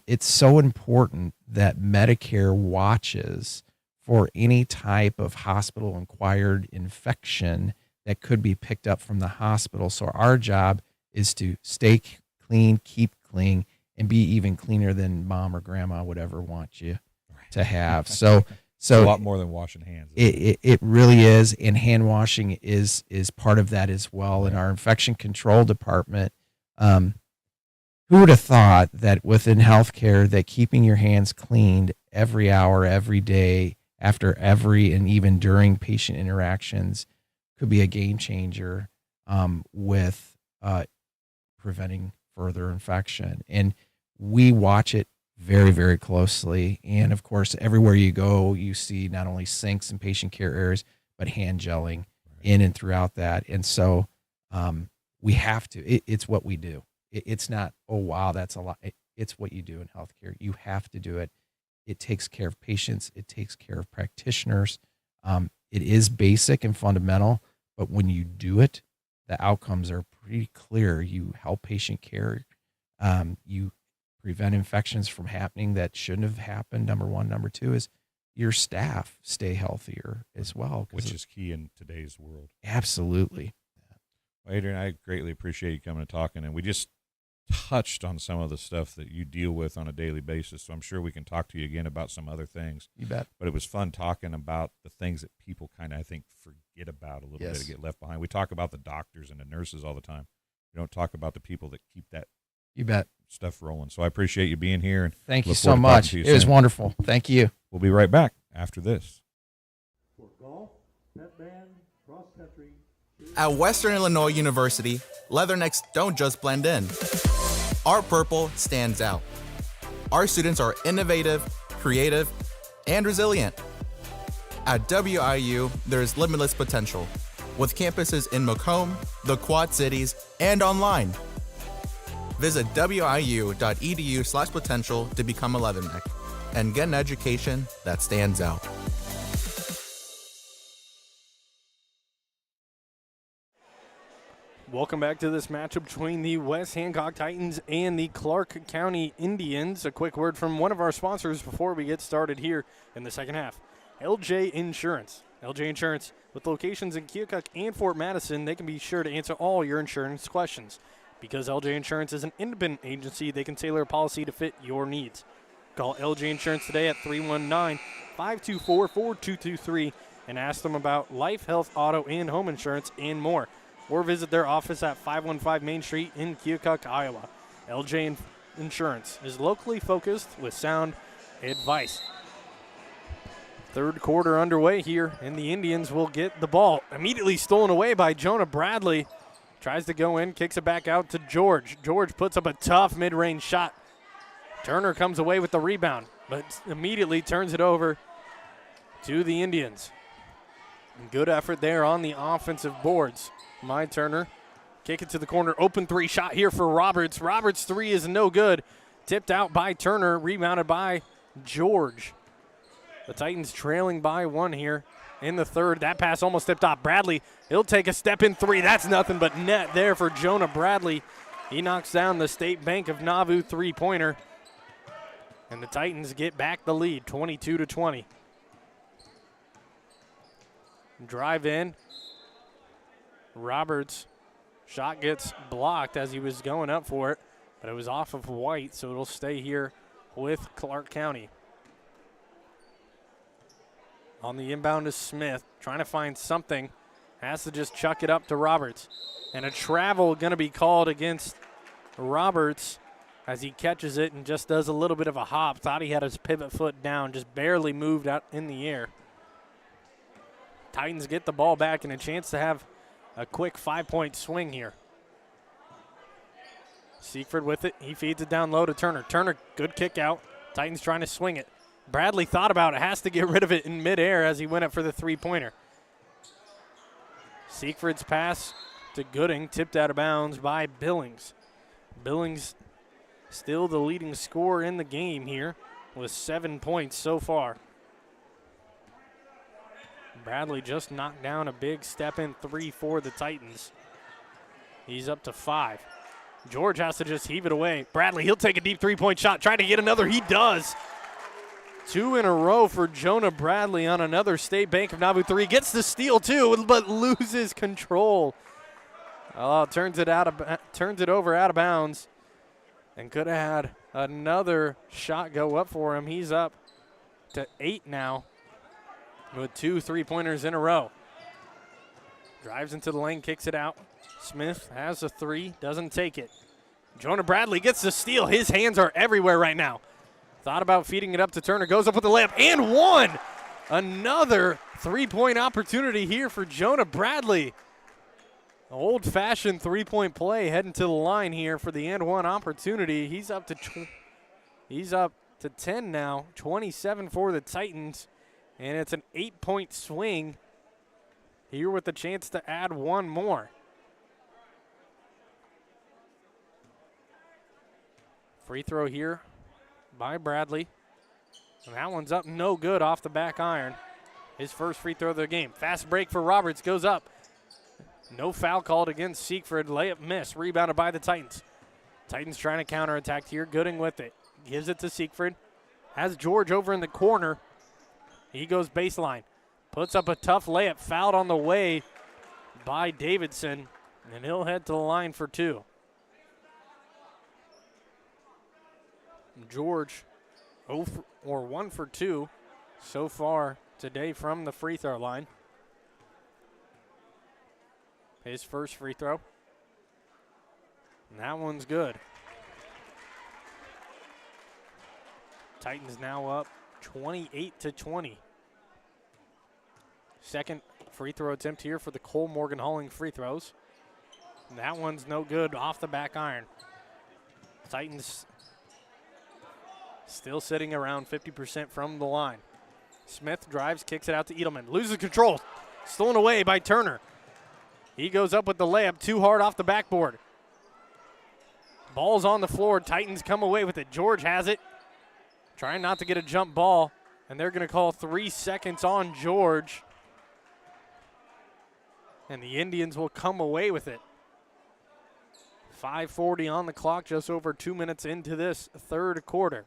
It's so important that Medicare watches for any type of hospital-acquired infection that could be picked up from the hospital. So our job is to stay clean, keep clean, and be even cleaner than mom or grandma would ever want you to have. So it's a lot more than washing hands. It really is, and hand washing is part of that as well. Right. In our infection control department, who would have thought that within healthcare that keeping your hands cleaned every hour, every day, after every and even during patient interactions could be a game changer with preventing further infection. And we watch it very, very closely. And of course, everywhere you go, you see not only sinks and patient care areas, but hand gelling in and throughout that. And so we have to, it's what we do. It's not, oh, wow, that's a lot. It's what you do in healthcare. You have to do it. It takes care of patients. It takes care of practitioners. It is basic and fundamental, but when you do it, the outcomes are pretty clear. You help patient care. You prevent infections from happening that shouldn't have happened. Number one. Number two is your staff stay healthier as well. Which is key in today's world. Absolutely. Well, Adrian, I greatly appreciate you coming and talking. And we just touched on some of the stuff that you deal with on a daily basis. So I'm sure we can talk to you again about some other things. You bet. But it was fun talking about the things that people kind of, I think, forget about a little bit, to get left behind. We talk about the doctors and the nurses all the time. We don't talk about the people that keep that You bet. stuff rolling. So I appreciate you being here. And Thank you look so forward to talking much. to you It was soon. wonderful. Thank you. We'll be right back after this. At Western Illinois University, leathernecks don't just blend in. Our purple stands out. Our students are innovative, creative, and resilient. At WIU, there's limitless potential, with campuses in Macomb, the Quad Cities, and online. Visit wiu.edu/potential to become a leatherneck and get an education that stands out. Welcome back to this matchup between the West Hancock Titans and the Clark County Indians. A quick word from one of our sponsors before we get started here in the second half. LJ Insurance. LJ Insurance, with locations in Keokuk and Fort Madison, they can be sure to answer all your insurance questions. Because LJ Insurance is an independent agency, they can tailor a policy to fit your needs. Call LJ Insurance today at 319-524-4223 and ask them about life, health, auto, and home insurance and more. Or visit their office at 515 Main Street in Keokuk, Iowa. LJ Insurance is locally focused with sound advice. Third quarter underway here, and the Indians will get the ball. Immediately stolen away by Jonah Bradley. Tries to go in, kicks it back out to George. George puts up a tough mid-range shot. Turner comes away with the rebound, but immediately turns it over to the Indians. Good effort there on the offensive boards. My Turner, kick it to the corner, open three shot here for Roberts. Roberts' three is no good. Tipped out by Turner, rebounded by George. The Titans trailing by one here in the third. That pass almost tipped off. Bradley, he'll take a step in three. That's nothing but net there for Jonah Bradley. He knocks down the State Bank of Nauvoo three-pointer. And the Titans get back the lead, 22-20. Drive in. Roberts' shot gets blocked as he was going up for it, but it was off of White, so it'll stay here with Clark County. On the inbound is Smith, trying to find something. Has to just chuck it up to Roberts. And a travel going to be called against Roberts as he catches it and just does a little bit of a hop. Thought he had his pivot foot down, just barely moved out in the air. Titans get the ball back and a chance to have a quick 5-point swing here. Siegfried with it. He feeds it down low to Turner. Turner, good kick out. Titans trying to swing it. Bradley thought about it. Has to get rid of it in midair as he went up for the three-pointer. Siegfried's pass to Gooding, tipped out of bounds by Billings. Billings still the leading scorer in the game here with 7 points so far. Bradley just knocked down a big step-in three for the Titans. He's up to 5. George has to just heave it away. Bradley, he'll take a deep three-point shot. Trying to get another. He does. 2 in a row for Jonah Bradley on another State Bank of Nauvoo three. Gets the steal, too, but loses control. Turns it over out of bounds. And could have had another shot go up for him. He's up to 8 now, with 2 3-pointers in a row. Drives into the lane, kicks it out. Smith has a 3, doesn't take it. Jonah Bradley gets the steal. His hands are everywhere right now. Thought about feeding it up to Turner, goes up with the layup, and one! Another 3-point opportunity here for Jonah Bradley. Old-fashioned 3-point play heading to the line here for the and one opportunity. He's up to 10 now, 27 for the Titans. And it's an 8-point swing here with the chance to add one more. Free throw here by Bradley. And that one's up no good off the back iron. His first free throw of the game. Fast break for Roberts, goes up. No foul called against Siegfried. Layup miss, rebounded by the Titans. Titans trying to counterattack here. Gooding with it. Gives it to Siegfried. Has George over in the corner. He goes baseline. Puts up a tough layup. Fouled on the way by Davidson. And he'll head to the line for 2. George 1 for 2 so far today from the free throw line. His first free throw. And that one's good. Titans now up 28-20. Second free throw attempt here for the Cole Morgan Hauling free throws. And that one's no good off the back iron. Titans still sitting around 50% from the line. Smith drives, kicks it out to Edelman. Loses control. Stolen away by Turner. He goes up with the layup too hard off the backboard. Ball's on the floor. Titans come away with it. George has it. Trying not to get a jump ball. And they're going to call 3 seconds on George. And the Indians will come away with it. 5:40 on the clock, just over 2 minutes into this third quarter.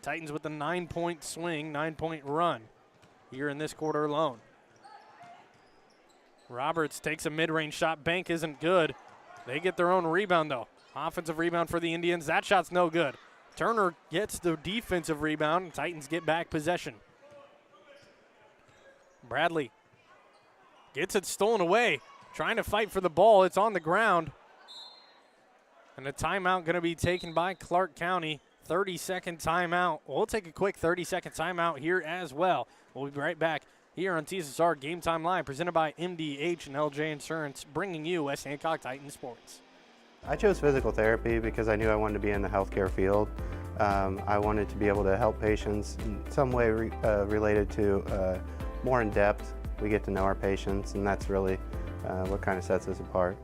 Titans with a 9-point swing, 9-point run here in this quarter alone. Roberts takes a mid-range shot. Bank isn't good. They get their own rebound, though. Offensive rebound for the Indians. That shot's no good. Turner gets the defensive rebound, and Titans get back possession. Bradley gets it stolen away. Trying to fight for the ball. It's on the ground. And a timeout going to be taken by Clark County. 30-second timeout. We'll take a quick 30-second timeout here as well. We'll be right back here on TSSR Game Time Live, presented by MDH and LJ Insurance, bringing you West Hancock Titans Sports. I chose physical therapy because I knew I wanted to be in the healthcare field. I wanted to be able to help patients in some way related to more in depth. We get to know our patients, and that's really what kind of sets us apart.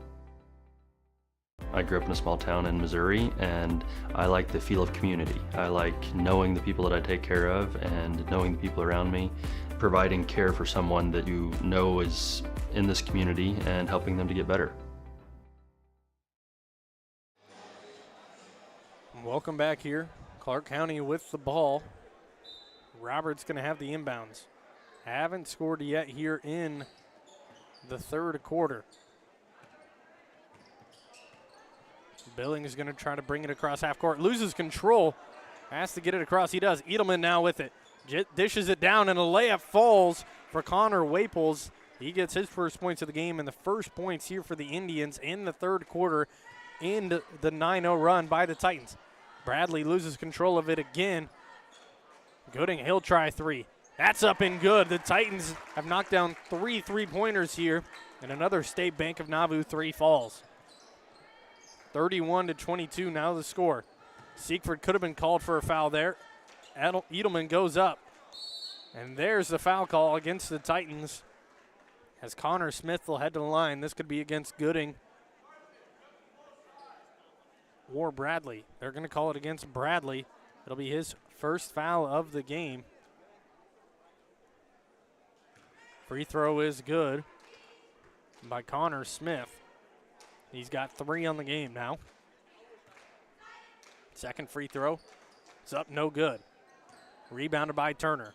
I grew up in a small town in Missouri, and I like the feel of community. I like knowing the people that I take care of and knowing the people around me, providing care for someone that you know is in this community and helping them to get better. Welcome back here. Clark County with the ball. Roberts going to have the inbounds. Haven't scored yet here in the third quarter. Billings is going to try to bring it across half court. Loses control. Has to get it across. He does. Edelman now with it. Dishes it down, and a layup falls for Connor Waples. He gets his first points of the game, and the first points here for the Indians in the third quarter in the 9-0 run by the Titans. Bradley loses control of it again. Gooding, he'll try three. That's up and good. The Titans have knocked down 3 3-pointers here, and another State Bank of Nauvoo 3 falls. 31-22 now the score. Siegfried could have been called for a foul there. Edelman goes up. And there's the foul call against the Titans as Connor Smith will head to the line. This could be against Gooding or Bradley. They're going to call it against Bradley. It'll be his first foul of the game. Free throw is good by Connor Smith. He's got 3 on the game now. Second free throw. It's up, no good. Rebounded by Turner.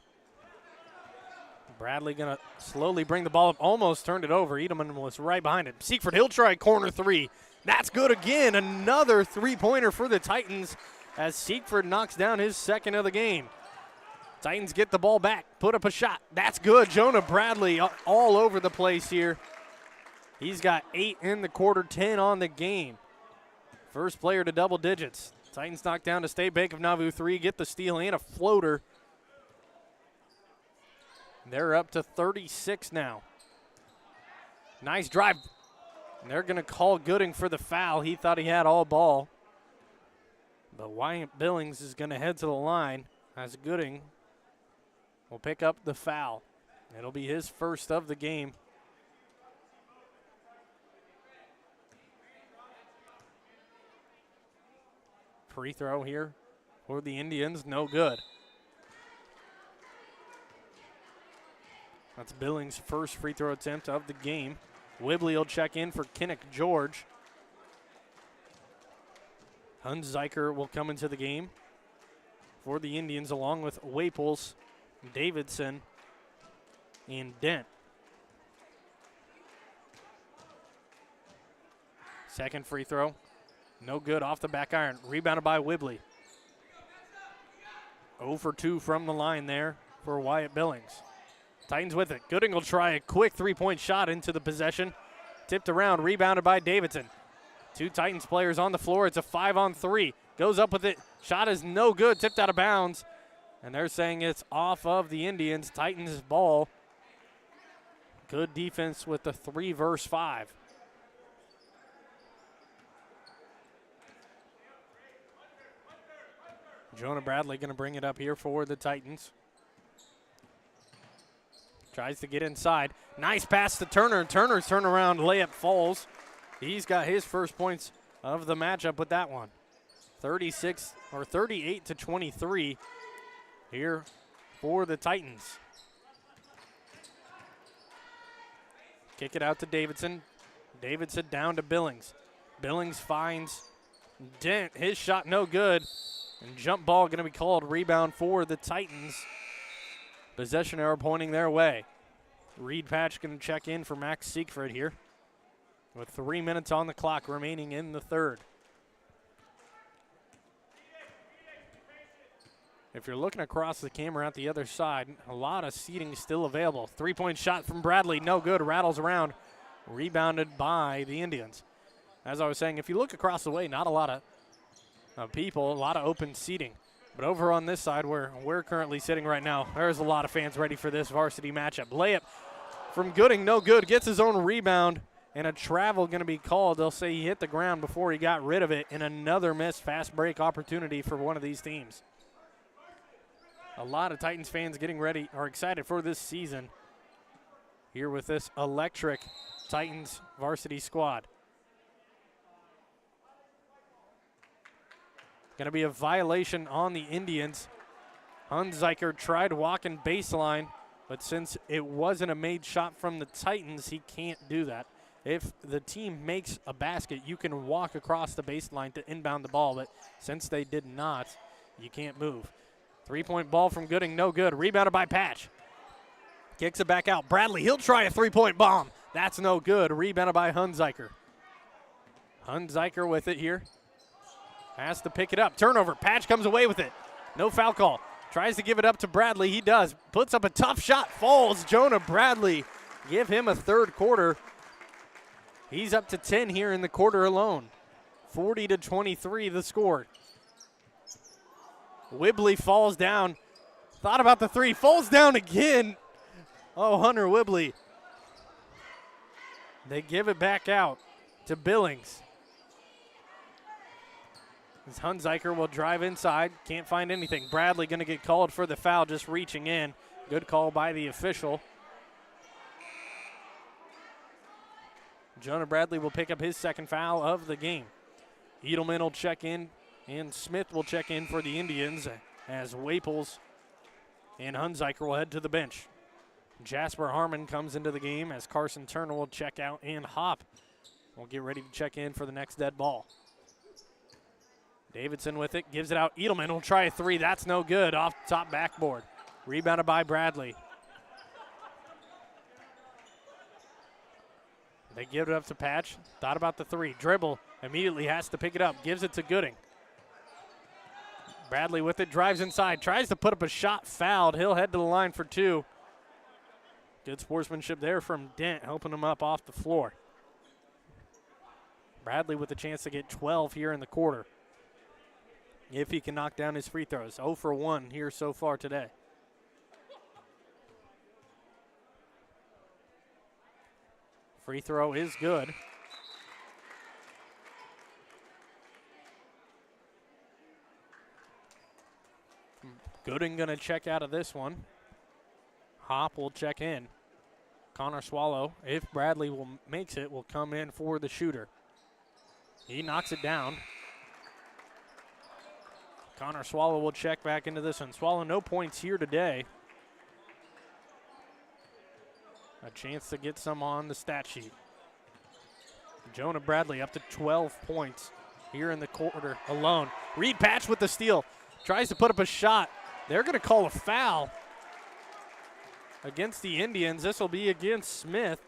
Bradley going to slowly bring the ball up. Almost turned it over. Edelman was right behind it. Siegfried, he'll try corner 3. That's good again. Another 3-pointer for the Titans as Siegfried knocks down his second of the game. Titans get the ball back, put up a shot. That's good. Jonah Bradley all over the place here. He's got 8 in the quarter, 10 on the game. First player to double digits. Titans knock down to State Bank of Nauvoo 3, get the steal and a floater. They're up to 36 now. Nice drive. And they're going to call Gooding for the foul. He thought he had all ball. But Wyatt Billings is going to head to the line as Gooding will pick up the foul. It'll be his first of the game. Free throw here for the Indians, no good. That's Billings' first free throw attempt of the game. Whibley will check in for Kinnick George. Hunziker will come into the game for the Indians along with Waples, Davidson, and Dent. Second free throw. No good off the back iron. Rebounded by Whibley. 0 for 2 from the line there for Wyatt Billings. Titans with it. Gooding will try a quick three-point shot into the possession. Tipped around, rebounded by Davidson. 2 Titans players on the floor. It's a 5-on-3. Goes up with it. Shot is no good. Tipped out of bounds. And they're saying it's off of the Indians. Titans ball. Good defense with the 3 versus 5. Jonah Bradley going to bring it up here for the Titans. Tries to get inside. Nice pass to Turner. Turner's turnaround layup falls. He's got his first points of the matchup with that one. 38-23 here for the Titans. Kick it out to Davidson. Davidson down to Billings. Billings finds Dent. His shot no good. And jump ball going to be called. Rebound for the Titans. Possession arrow pointing their way. Reed Patch going to check in for Max Siegfried here with 3 minutes on the clock remaining in the third. If you're looking across the camera at the other side, a lot of seating still available. 3-point shot from Bradley, no good, rattles around. Rebounded by the Indians. As I was saying, if you look across the way, not a lot of people, a lot of open seating. But over on this side where we're currently sitting right now, there's a lot of fans ready for this varsity matchup. Layup from Gooding, no good, gets his own rebound, and a travel going to be called. They'll say he hit the ground before he got rid of it, and another missed fast break opportunity for one of these teams. A lot of Titans fans getting ready, or excited for this season here with this electric Titans varsity squad. Going to be a violation on the Indians. Hunziker tried walking baseline, but since it wasn't a made shot from the Titans, he can't do that. If the team makes a basket, you can walk across the baseline to inbound the ball, but since they did not, you can't move. 3-point ball from Gooding, no good. Rebounded by Patch. Kicks it back out. Bradley, he'll try a 3-point bomb. That's no good. Rebounded by Hunziker. Hunziker with it here. Has to pick it up. Turnover. Patch comes away with it. No foul call. Tries to give it up to Bradley. He does. Puts up a tough shot. Falls. Jonah Bradley. Give him a third quarter. He's up to 10 here in the quarter alone. 40-23 the score. Whibley falls down. Thought about the three. Falls down again. Oh, Hunter Whibley. They give it back out to Billings. As Hunziker will drive inside. Can't find anything. Bradley going to get called for the foul, just reaching in. Good call by the official. Jonah Bradley will pick up his second foul of the game. Edelman will check in, and Smith will check in for the Indians as Waples and Hunziker will head to the bench. Jasper Harmon comes into the game as Carson Turner will check out, and Hop will get ready to check in for the next dead ball. Davidson with it, gives it out. Edelman will try a three. That's no good. Off the top backboard. Rebounded by Bradley. They give it up to Patch. Thought about the three. Dribble. Immediately has to pick it up. Gives it to Gooding. Bradley with it. Drives inside. Tries to put up a shot. Fouled. He'll head to the line for two. Good sportsmanship there from Dent, helping him up off the floor. Bradley with a chance to get 12 here in the quarter, if he can knock down his free throws. 0 for 1 here so far today. Free throw is good. Gooding going to check out of this one. Hop will check in. Connor Swallow, if Bradley makes it, will come in for the shooter. He knocks it down. Connor Swallow will check back into this one. Swallow, no points here today. A chance to get some on the stat sheet. Jonah Bradley up to 12 points here in the quarter alone. Reed Patch with the steal. Tries to put up a shot. They're going to call a foul against the Indians. This will be against Smith.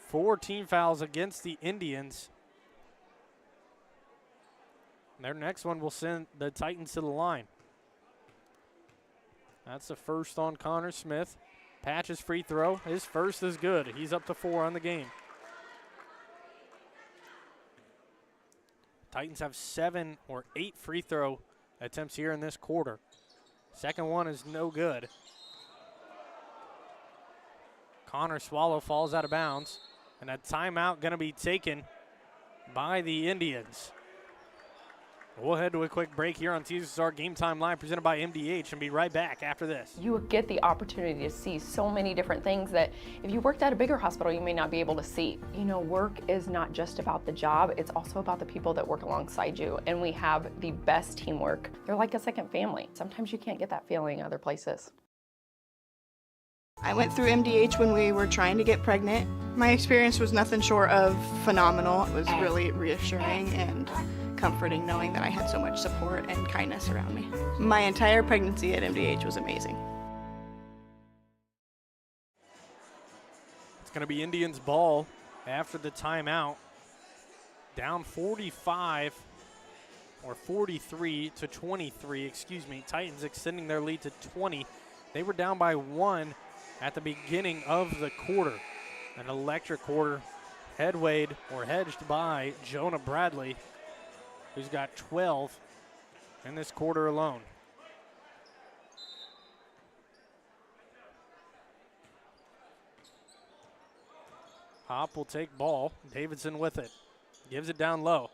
4 team fouls against the Indians. Their next one will send the Titans to the line. That's the first on Connor Smith. Patch's free throw. His first is good. He's up to 4 on the game. Titans have 7 or 8 free throw attempts here in this quarter. Second one is no good. Connor Swallow falls out of bounds, and a timeout going to be taken by the Indians. We'll head to a quick break here on TSSR Game Time Live presented by MDH and be right back after this. You get the opportunity to see so many different things that if you worked at a bigger hospital, you may not be able to see. You know, work is not just about the job, it's also about the people that work alongside you, and we have the best teamwork. They're like a second family. Sometimes you can't get that feeling other places. I went through MDH when we were trying to get pregnant. My experience was nothing short of phenomenal. It was really reassuring and comforting knowing that I had so much support and kindness around me. My entire pregnancy at MDH was amazing. It's going to be Indians ball after the timeout. Down 45 or 43 to 23, excuse me. Titans extending their lead to 20. They were down by 1 at the beginning of the quarter. An electric quarter headwayed or hedged by Jonah Bradley, who's got 12 in this quarter alone. Hop will take ball. Davidson with it. Gives it down low.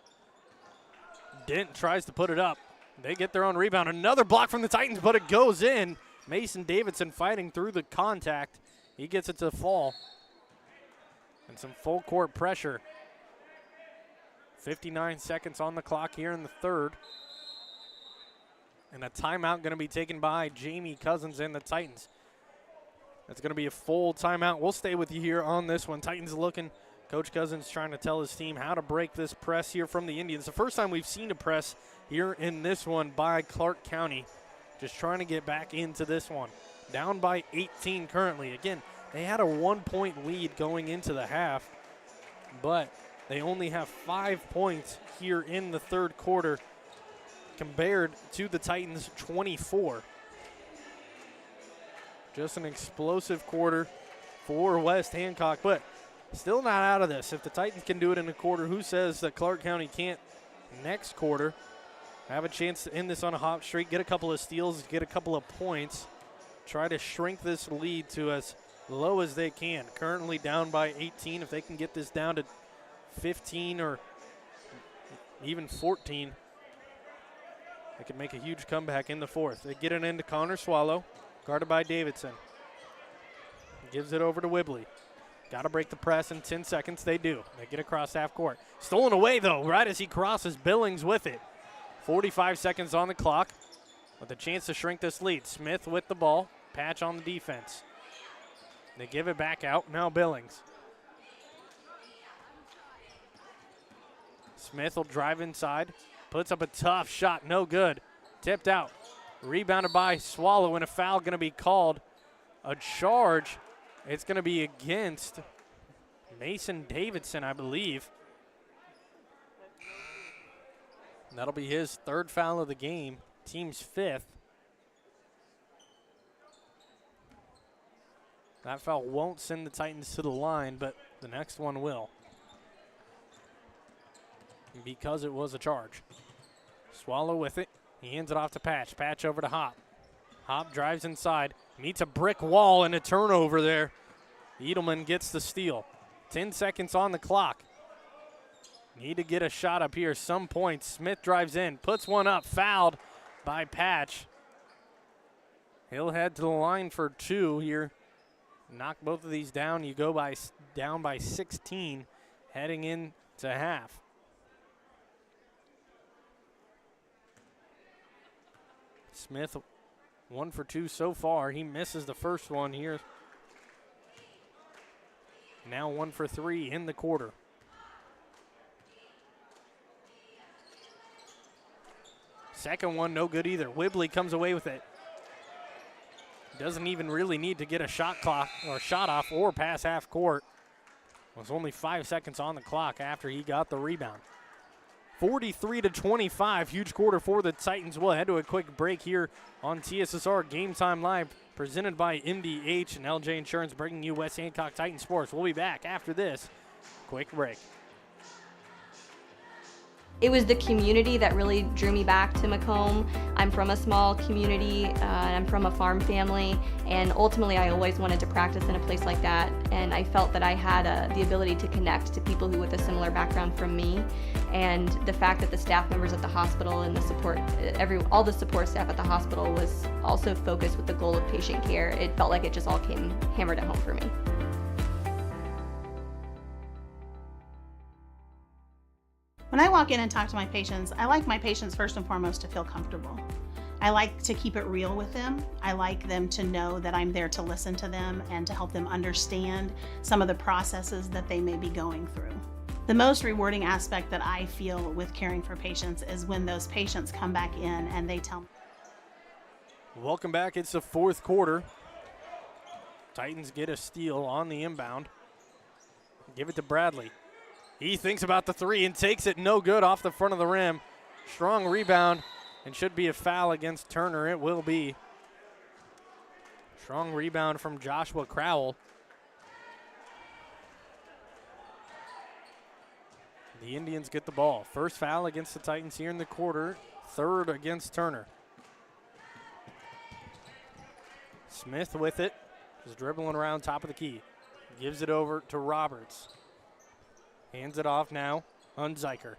Dent tries to put it up. They get their own rebound. Another block from the Titans, but it goes in. Mason Davidson fighting through the contact. He gets it to fall. And some full court pressure. 59 seconds on the clock here in the third. And a timeout going to be taken by Jamie Cousins and the Titans. That's going to be a full timeout. We'll stay with you here on this one. Titans looking. Coach Cousins trying to tell his team how to break this press here from the Indians. The first time we've seen a press here in this one by Clark County. Just trying to get back into this one. Down by 18 currently. Again, they had a 1-point lead going into the half, but they only have 5 points here in the third quarter compared to the Titans' 24. Just an explosive quarter for West Hancock, but still not out of this. If the Titans can do it in a quarter, who says that Clark County can't next quarter? Have a chance to end this on a hot streak, get a couple of steals, get a couple of points, try to shrink this lead to as low as they can. Currently down by 18. If they can get this down to 15 or even 14, they could make a huge comeback in the fourth. They get it into Connor Swallow, guarded by Davidson. Gives it over to Whibley. Got to break the press in 10 seconds. They do. They get across half court. Stolen away, though, right as he crosses. Billings with it. 45 seconds on the clock with a chance to shrink this lead. Smith with the ball. Patch on the defense. They give it back out. Now Billings. Smith will drive inside. Puts up a tough shot. No good. Tipped out. Rebounded by Swallow, and a foul going to be called. A charge. It's going to be against Mason Davidson, I believe. And that'll be his third foul of the game, team's fifth. That foul won't send the Titans to the line, but the next one will, because it was a charge. Swallow with it. He hands it off to Patch. Patch over to Hop. Hop drives inside, meets a brick wall, and a turnover there. Edelman gets the steal. 10 seconds on the clock. Need to get a shot up here some point. Smith drives in, puts one up, fouled by Patch. He'll head to the line for 2 here. Knock both of these down. You go down by 16 heading into half. Smith 1 for 2 so far. He misses the first one here. Now 1 for 3 in the quarter. Second one, no good either. Whibley comes away with it. Doesn't even really need to get a shot clock or shot off or pass half court. It was only 5 seconds on the clock after he got the rebound. 43-25. Huge quarter for the Titans. We'll head to a quick break here on TSSR Game Time Live, presented by MDH and LJ Insurance, bringing you West Hancock Titan Sports. We'll be back after this quick break. It was the community that really drew me back to Macomb. I'm from a small community, I'm from a farm family, and ultimately I always wanted to practice in a place like that, and I felt that I had the ability to connect to people who with a similar background from me, and the fact that the staff members at the hospital and the support, all the support staff at the hospital was also focused with the goal of patient care. It felt like it just all came hammered at home for me. When I walk in and talk to my patients, I like my patients first and foremost to feel comfortable. I like to keep it real with them. I like them to know that I'm there to listen to them and to help them understand some of the processes that they may be going through. The most rewarding aspect that I feel with caring for patients is when those patients come back in and they tell me. Welcome back. It's the fourth quarter. Titans get a steal on the inbound. Give it to Bradley. He thinks about the three and takes it no good off the front of the rim. Strong rebound, and should be a foul against Turner. It will be. Strong rebound from Joshua Crowell. The Indians get the ball. First foul against the Titans here in the quarter. Third against Turner. Smith with it. Just dribbling around top of the key. Gives it over to Roberts. Hands it off now. Hunziker.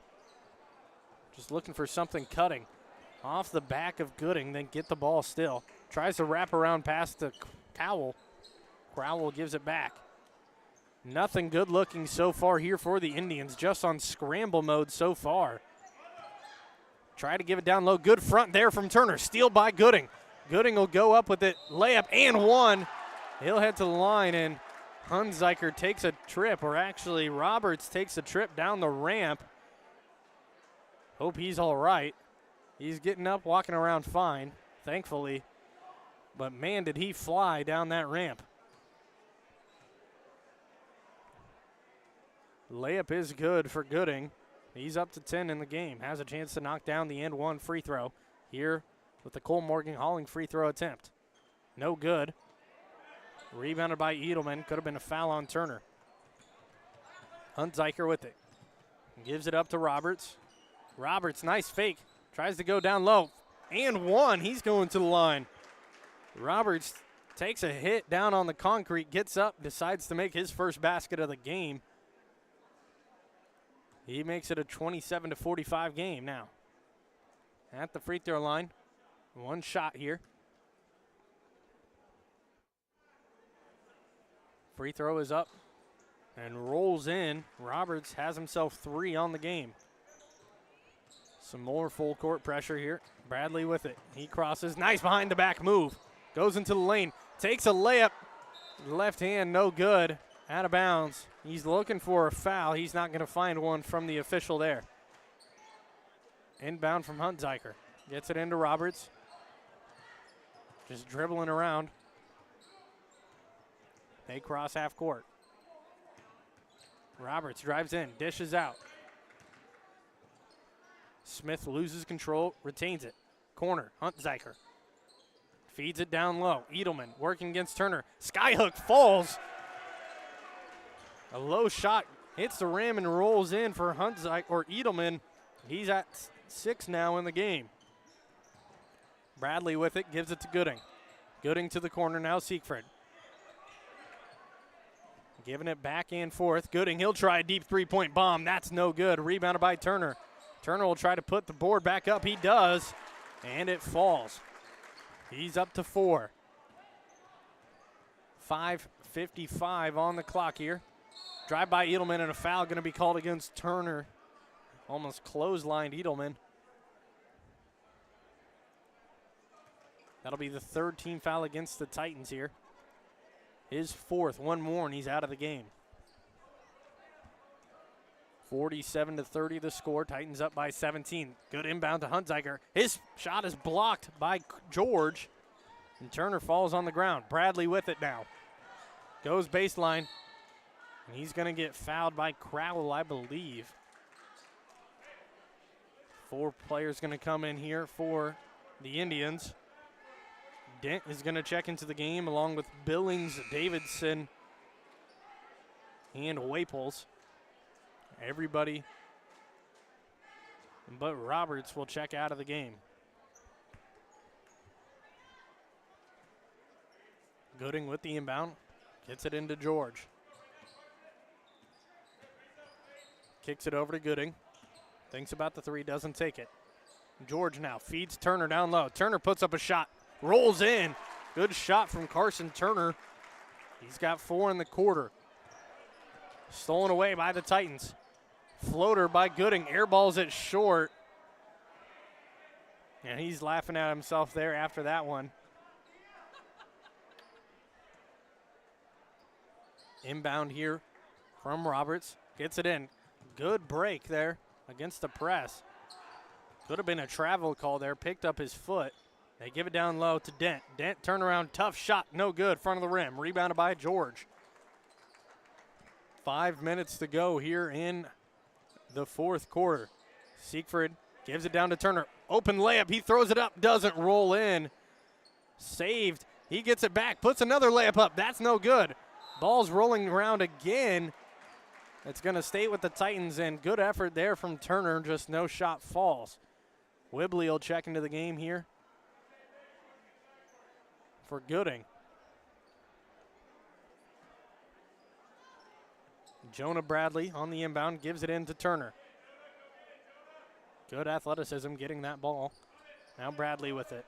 Just looking for something cutting. Off the back of Gooding, then get the ball still. Tries to wrap around past the Crowell. Crowell gives it back. Nothing good looking so far here for the Indians, just on scramble mode so far. Try to give it down low. Good front there from Turner. Steal by Gooding. Gooding will go up with it. Layup and one. He'll head to the line, and Hunziker takes a trip, or actually Roberts takes a trip down the ramp. Hope he's all right. He's getting up, walking around fine, thankfully. But man, did he fly down that ramp. Layup is good for Gooding. He's up to 10 in the game. Has a chance to knock down the and one free throw here with the Cole Morgan Halling free throw attempt. No good. Rebounded by Edelman. Could have been a foul on Turner. Hunziker with it. Gives it up to Roberts. Roberts, nice fake. Tries to go down low. And one. He's going to the line. Roberts takes a hit down on the concrete. Gets up. Decides to make his first basket of the game. He makes it a 27-45 game now. At the free throw line. One shot here. Free throw is up and rolls in. Roberts has himself 3 on the game. Some more full court pressure here. Bradley with it. He crosses. Nice behind the back move. Goes into the lane. Takes a layup. Left hand, no good. Out of bounds. He's looking for a foul. He's not going to find one from the official there. Inbound from Hunziker. Gets it into Roberts. Just dribbling around. They cross half court. Roberts drives in, dishes out. Smith loses control, retains it. Corner, Hunziker. Feeds it down low. Edelman working against Turner. Skyhook falls. A low shot hits the rim and rolls in for Hunziker or Edelman. He's at 6 now in the game. Bradley with it, gives it to Gooding. Gooding to the corner now, Siegfried. Giving it back and forth. Gooding, he'll try a deep three-point bomb. That's no good. Rebounded by Turner. Turner will try to put the board back up. He does, and it falls. He's up to 4. 5:55 on the clock here. Drive by Edelman, and a foul going to be called against Turner. Almost clotheslined Edelman. That'll be the 3rd team foul against the Titans here. His 4th, one more, and he's out of the game. 47-30 the score. Titans up by 17. Good inbound to Hunziker. His shot is blocked by George, and Turner falls on the ground. Bradley with it now. Goes baseline, and he's going to get fouled by Crowell, I believe. 4 players going to come in here for the Indians. Dent is going to check into the game along with Billings, Davidson, and Waples. Everybody but Roberts will check out of the game. Gooding with the inbound. Gets it into George. Kicks it over to Gooding. Thinks about the 3, doesn't take it. George now feeds Turner down low. Turner puts up a shot. Rolls in. Good shot from Carson Turner. He's got 4 in the quarter. Stolen away by the Titans. Floater by Gooding. Airballs it short. And he's laughing at himself there after that one. Inbound here from Roberts. Gets it in. Good break there against the press. Could have been a travel call there. Picked up his foot. They give it down low to Dent. Dent turnaround, tough shot, no good, front of the rim. Rebounded by George. 5 minutes to go here in the 4th quarter. Siegfried gives it down to Turner. Open layup, he throws it up, doesn't roll in. Saved, he gets it back, puts another layup up, that's no good. Ball's rolling around again. It's gonna stay with the Titans, and good effort there from Turner, just no shot falls. Whibley will check into the game here for Gooding. Jonah Bradley on the inbound, gives it in to Turner. Good athleticism getting that ball. Now Bradley with it.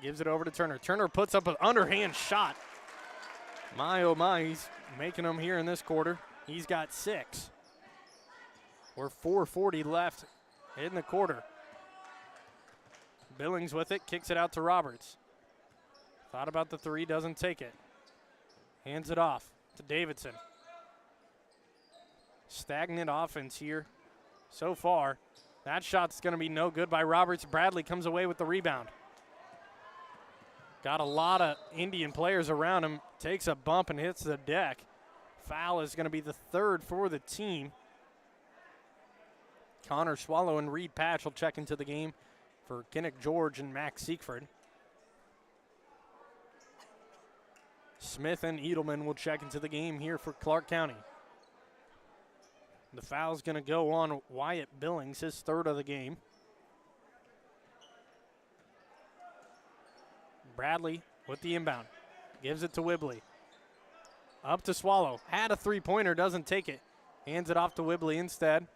Gives it over to Turner. Turner puts up an underhand shot. My, oh my, he's making them here in this quarter. He's got 6. We're 4:40 left in the quarter. Billings with it, kicks it out to Roberts. Thought about the 3, doesn't take it. Hands it off to Davidson. Stagnant offense here so far. That shot's going to be no good by Roberts. Bradley comes away with the rebound. Got a lot of Indian players around him. Takes a bump and hits the deck. Foul is going to be the 3rd for the team. Connor Swallow and Reed Patch will check into the game for Kinnick George and Max Siegfried. Smith and Edelman will check into the game here for Clark County. The foul's going to go on Wyatt Billings, his 3rd of the game. Bradley with the inbound. Gives it to Whibley. Up to Swallow. Had a 3-pointer, doesn't take it. Hands it off to Whibley instead.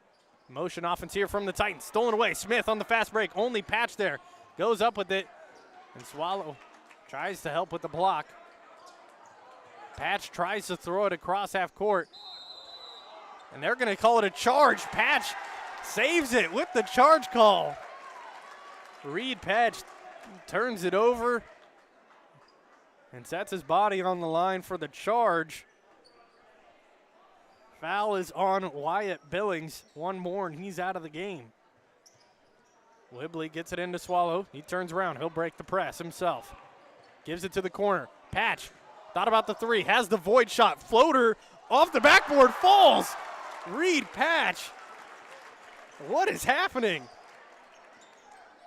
Motion offense here from the Titans. Stolen away. Smith on the fast break. Only Patch there. Goes up with it. And Swallow tries to help with the block. Patch tries to throw it across half court. And they're going to call it a charge. Patch saves it with the charge call. Reed Patch turns it over and sets his body on the line for the charge. Foul is on Wyatt Billings. One more and he's out of the game. Whibley gets it into Swallow. He turns around. He'll break the press himself. Gives it to the corner. Patch thought about the 3. Has the void shot. Floater off the backboard. Falls. Reed Patch. What is happening?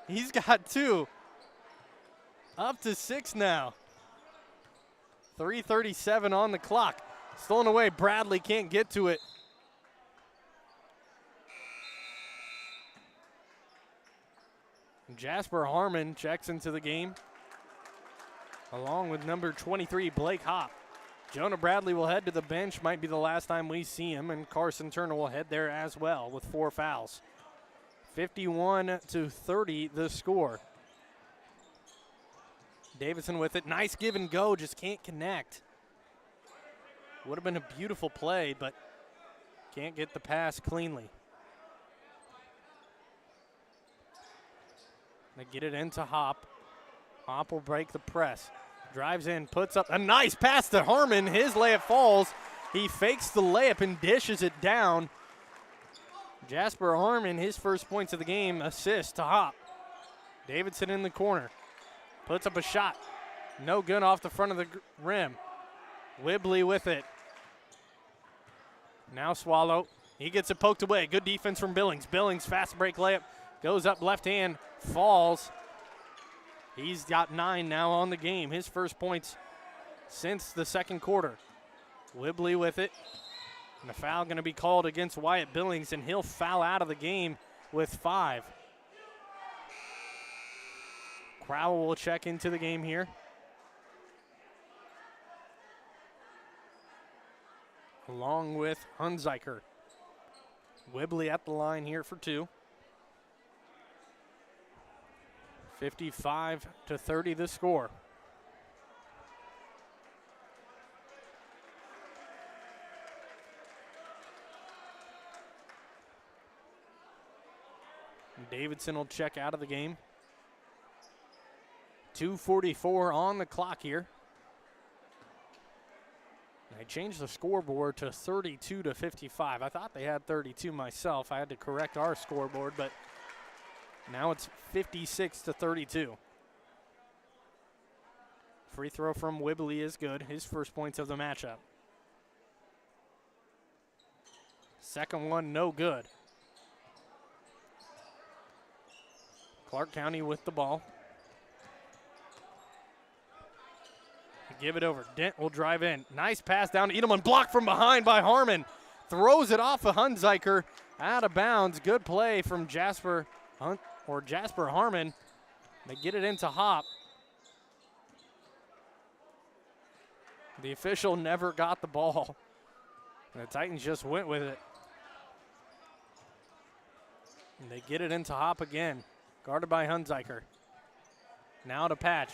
He's got 2. Up to 6 now. 3:37 on the clock. Stolen away. Bradley can't get to it. Jasper Harmon checks into the game, along with number 23, Blake Hopp. Jonah Bradley will head to the bench. Might be the last time we see him, and Carson Turner will head there as well with 4 fouls. 51-30 the score. Davidson with it. Nice give and go, just can't connect. Would have been a beautiful play, but can't get the pass cleanly. They get it into Hopp. Hopp will break the press. Drives in, puts up a nice pass to Harmon. His layup falls. He fakes the layup and dishes it down. Jasper Harmon, his first points of the game, assist to Hopp. Davidson in the corner. Puts up a shot. No good off the front of the rim. Whibley with it. Now Swallow He gets it poked away. Good defense from Billings. Billings, fast break layup. Goes up left hand, falls. He's got 9 now on the game. His first points since the second quarter. Whibley with it. And the foul going to be called against Wyatt Billings, and he'll foul out of the game with 5. Crowell will check into the game here. Along with Hunziker. Whibley at the line here for 2. 55-30 the score. Davidson will check out of the game. 2:44 on the clock here. I changed the scoreboard to 32-55. I thought they had 32 myself. I had to correct our scoreboard, but now it's 56-32. Free throw from Whibley is good. His first points of the matchup. Second one, no good. Clark County with the ball. Give it over. Dent will drive in. Nice pass down to Edelman. Blocked from behind by Harmon. Throws it off of Hunziker. Out of bounds. Good play from Jasper Harmon. They get it into Hop. The official never got the ball. And the Titans just went with it. And they get it into Hop again. Guarded by Hunziker. Now to Patch.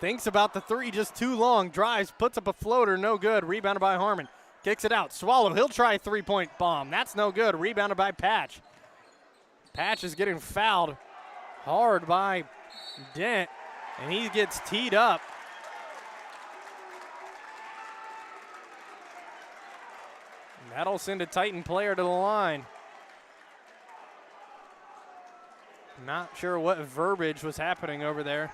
Thinks about the 3, just too long. Drives, puts up a floater, no good. Rebounded by Harmon. Kicks it out. Swallow, he'll try a 3-point bomb. That's no good. Rebounded by Patch. Patch is getting fouled hard by Dent, and he gets teed up. And that'll send a Titan player to the line. Not sure what verbiage was happening over there.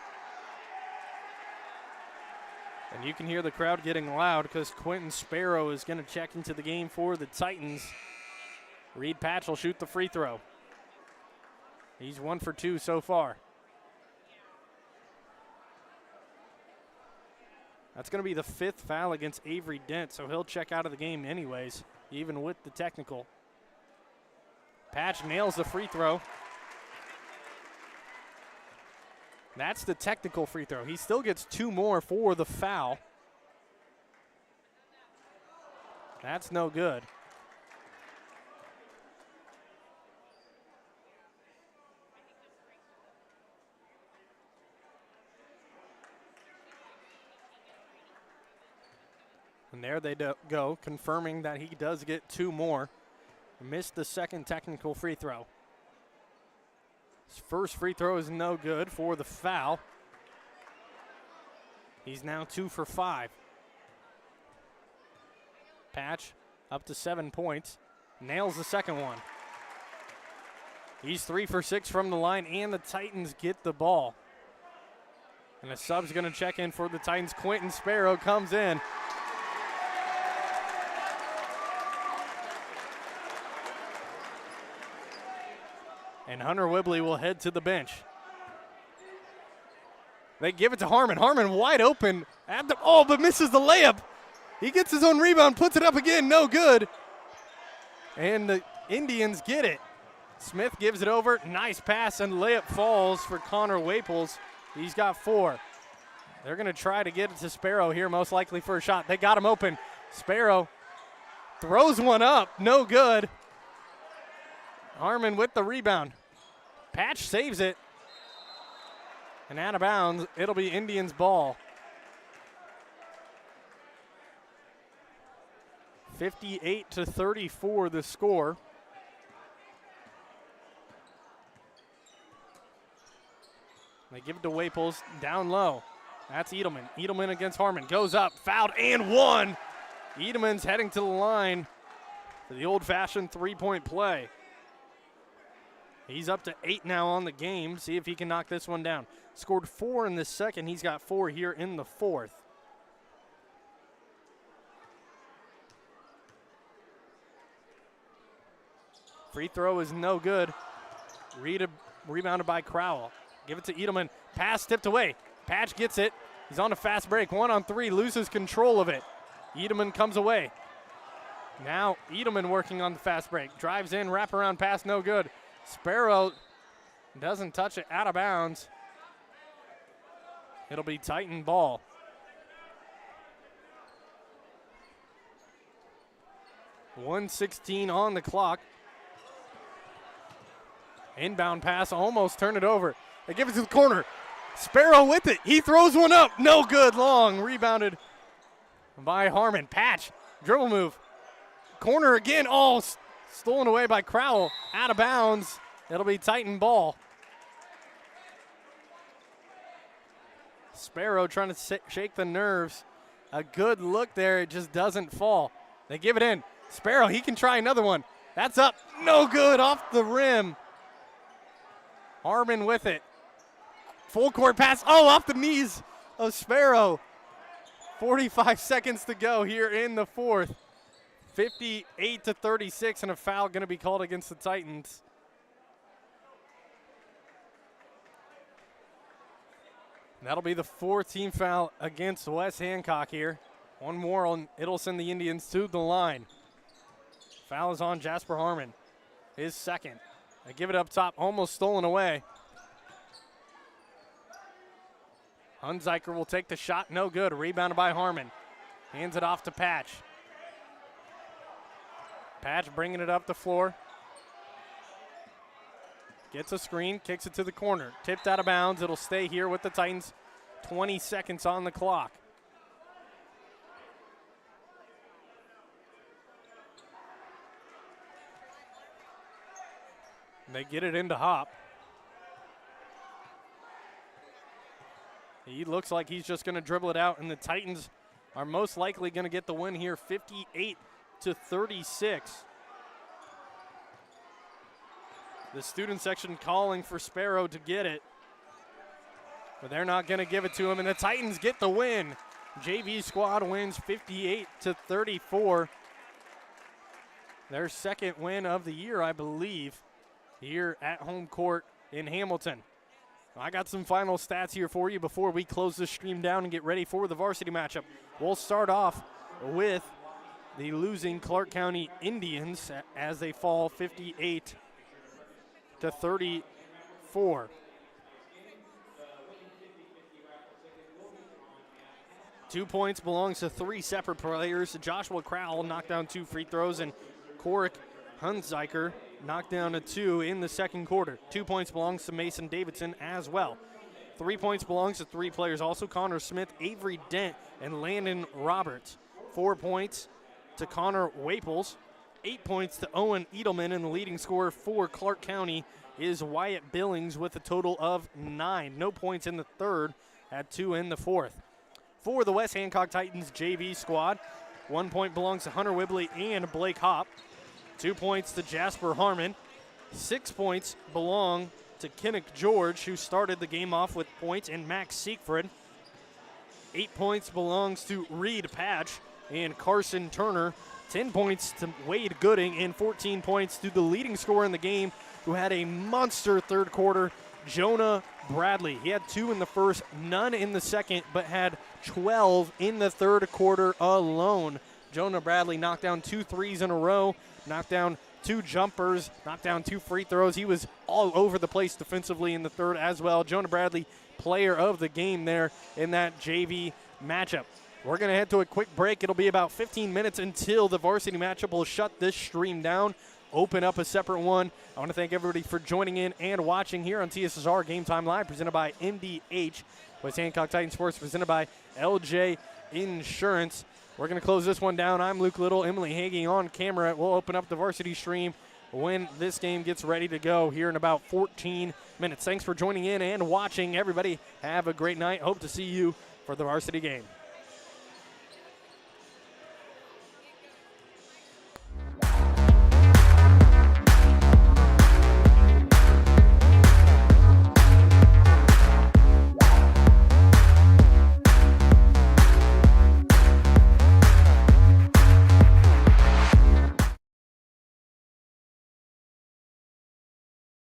And you can hear the crowd getting loud because Quentin Sparrow is going to check into the game for the Titans. Reed Patch will shoot the free throw. He's 1 for 2 so far. That's going to be the 5th foul against Avery Dent, so he'll check out of the game anyways, even with the technical. Patch nails the free throw. That's the technical free throw. He still gets 2 more for the foul. That's no good. And there they go, confirming that he does get 2 more. Missed the second technical free throw. His first free throw is no good for the foul. He's now 2 for 5. Patch up to 7 points. Nails the second one. He's 3 for 6 from the line, and the Titans get the ball. And the sub's going to check in for the Titans. Quentin Sparrow comes in. And Hunter Whibley will head to the bench. They give it to Harmon. Harmon wide open. But misses the layup. He gets his own rebound, puts it up again, no good. And the Indians get it. Smith gives it over. Nice pass, and layup falls for Connor Waples. He's got 4. They're going to try to get it to Sparrow here, most likely for a shot. They got him open. Sparrow throws one up, no good. Harmon with the rebound. Patch saves it. And out of bounds, it'll be Indians' ball. 58-34 the score. They give it to Waples down low. That's Edelman. Edelman against Harmon. Goes up, fouled, and 1. Edelman's heading to the line for the old-fashioned 3-point play. He's up to 8 now on the game. See if he can knock this one down. Scored 4 in the second. He's got 4 here in the fourth. Free throw is no good. Rebounded by Crowell. Give it to Edelman. Pass tipped away. Patch gets it. He's on a fast break. 1-on-3, loses control of it. Edelman comes away. Now Edelman working on the fast break. Drives in, wraparound pass, no good. Sparrow doesn't touch it, out of bounds. It'll be Titan ball. .116 on the clock. Inbound pass, almost turn it over. They give it to the corner. Sparrow with it. He throws one up. No good. Long. Rebounded by Harmon. Patch. Dribble move. Corner again. Oh, stolen away by Crowell. Out of bounds. It'll be Titan ball. Sparrow trying to shake the nerves. A good look there. It just doesn't fall. They give it in. Sparrow, he can try another one. That's up. No good. Off the rim. Harmon with it. Full court pass. Oh, off the knees of Sparrow. 45 seconds to go here in the fourth. 58-36, and a foul going to be called against the Titans. That'll be the fourth team foul against West Hancock here. One more, and it'll send the Indians to the line. Foul is on Jasper Harmon. His second. They give it up top, almost stolen away. Hunziker will take the shot, no good. Rebounded by Harmon. Hands it off to Patch. Patch bringing it up the floor. Gets a screen, kicks it to the corner. Tipped out of bounds. It'll stay here with the Titans. 20 seconds on the clock. They get it into Hop. He looks like he's just going to dribble it out, and the Titans are most likely going to get the win here, 58-36. The student section calling for Sparrow to get it, but they're not going to give it to him, and the Titans get the win. JV squad wins 58-34. Their second win of the year, I believe, here at home court in Hamilton. I got some final stats here for you before we close this stream down and get ready for the varsity matchup. We'll start off with the losing Clark County Indians as they fall 58-34. 2 points belongs to three separate players. Joshua Crowell knocked down 2 free throws, and Korik Hunziker knocked down a 2 in the second quarter. 2 points belongs to Mason Davidson as well. 3 points belongs to 3 players also, Connor Smith, Avery Dent, and Landon Roberts. 4 points to Connor Waples. 8 points to Owen Edelman, and the leading scorer for Clark County is Wyatt Billings with a total of 9. No points in the third, had 2 in the fourth. For the West Hancock Titans JV squad, 1 point belongs to Hunter Whibley and Blake Hop. 2 points to Jasper Harmon. 6 points belong to Kinnick George, who started the game off with points, and Max Siegfried. 8 points belongs to Reed Patch and Carson Turner. 10 points to Wade Gooding, and 14 points to the leading scorer in the game, who had a monster third quarter, Jonah Bradley. He had 2 in the first, none in the second, but had 12 in the third quarter alone. Jonah Bradley knocked down 2 threes in a row, knocked down 2 jumpers, knocked down 2 free throws. He was all over the place defensively in the third as well. Jonah Bradley, player of the game there in that JV matchup. We're going to head to a quick break. It'll be about 15 minutes until the varsity matchup will shut this stream down, open up a separate one. I want to thank everybody for joining in and watching here on TSSR Game Time Live, presented by MDH. West Hancock Titan Sports, presented by LJ Insurance. We're going to close this one down. I'm Luke Little, Emily Hagee on camera. We'll open up the varsity stream when this game gets ready to go here in about 14 minutes. Thanks for joining in and watching. Everybody have a great night. Hope to see you for the varsity game.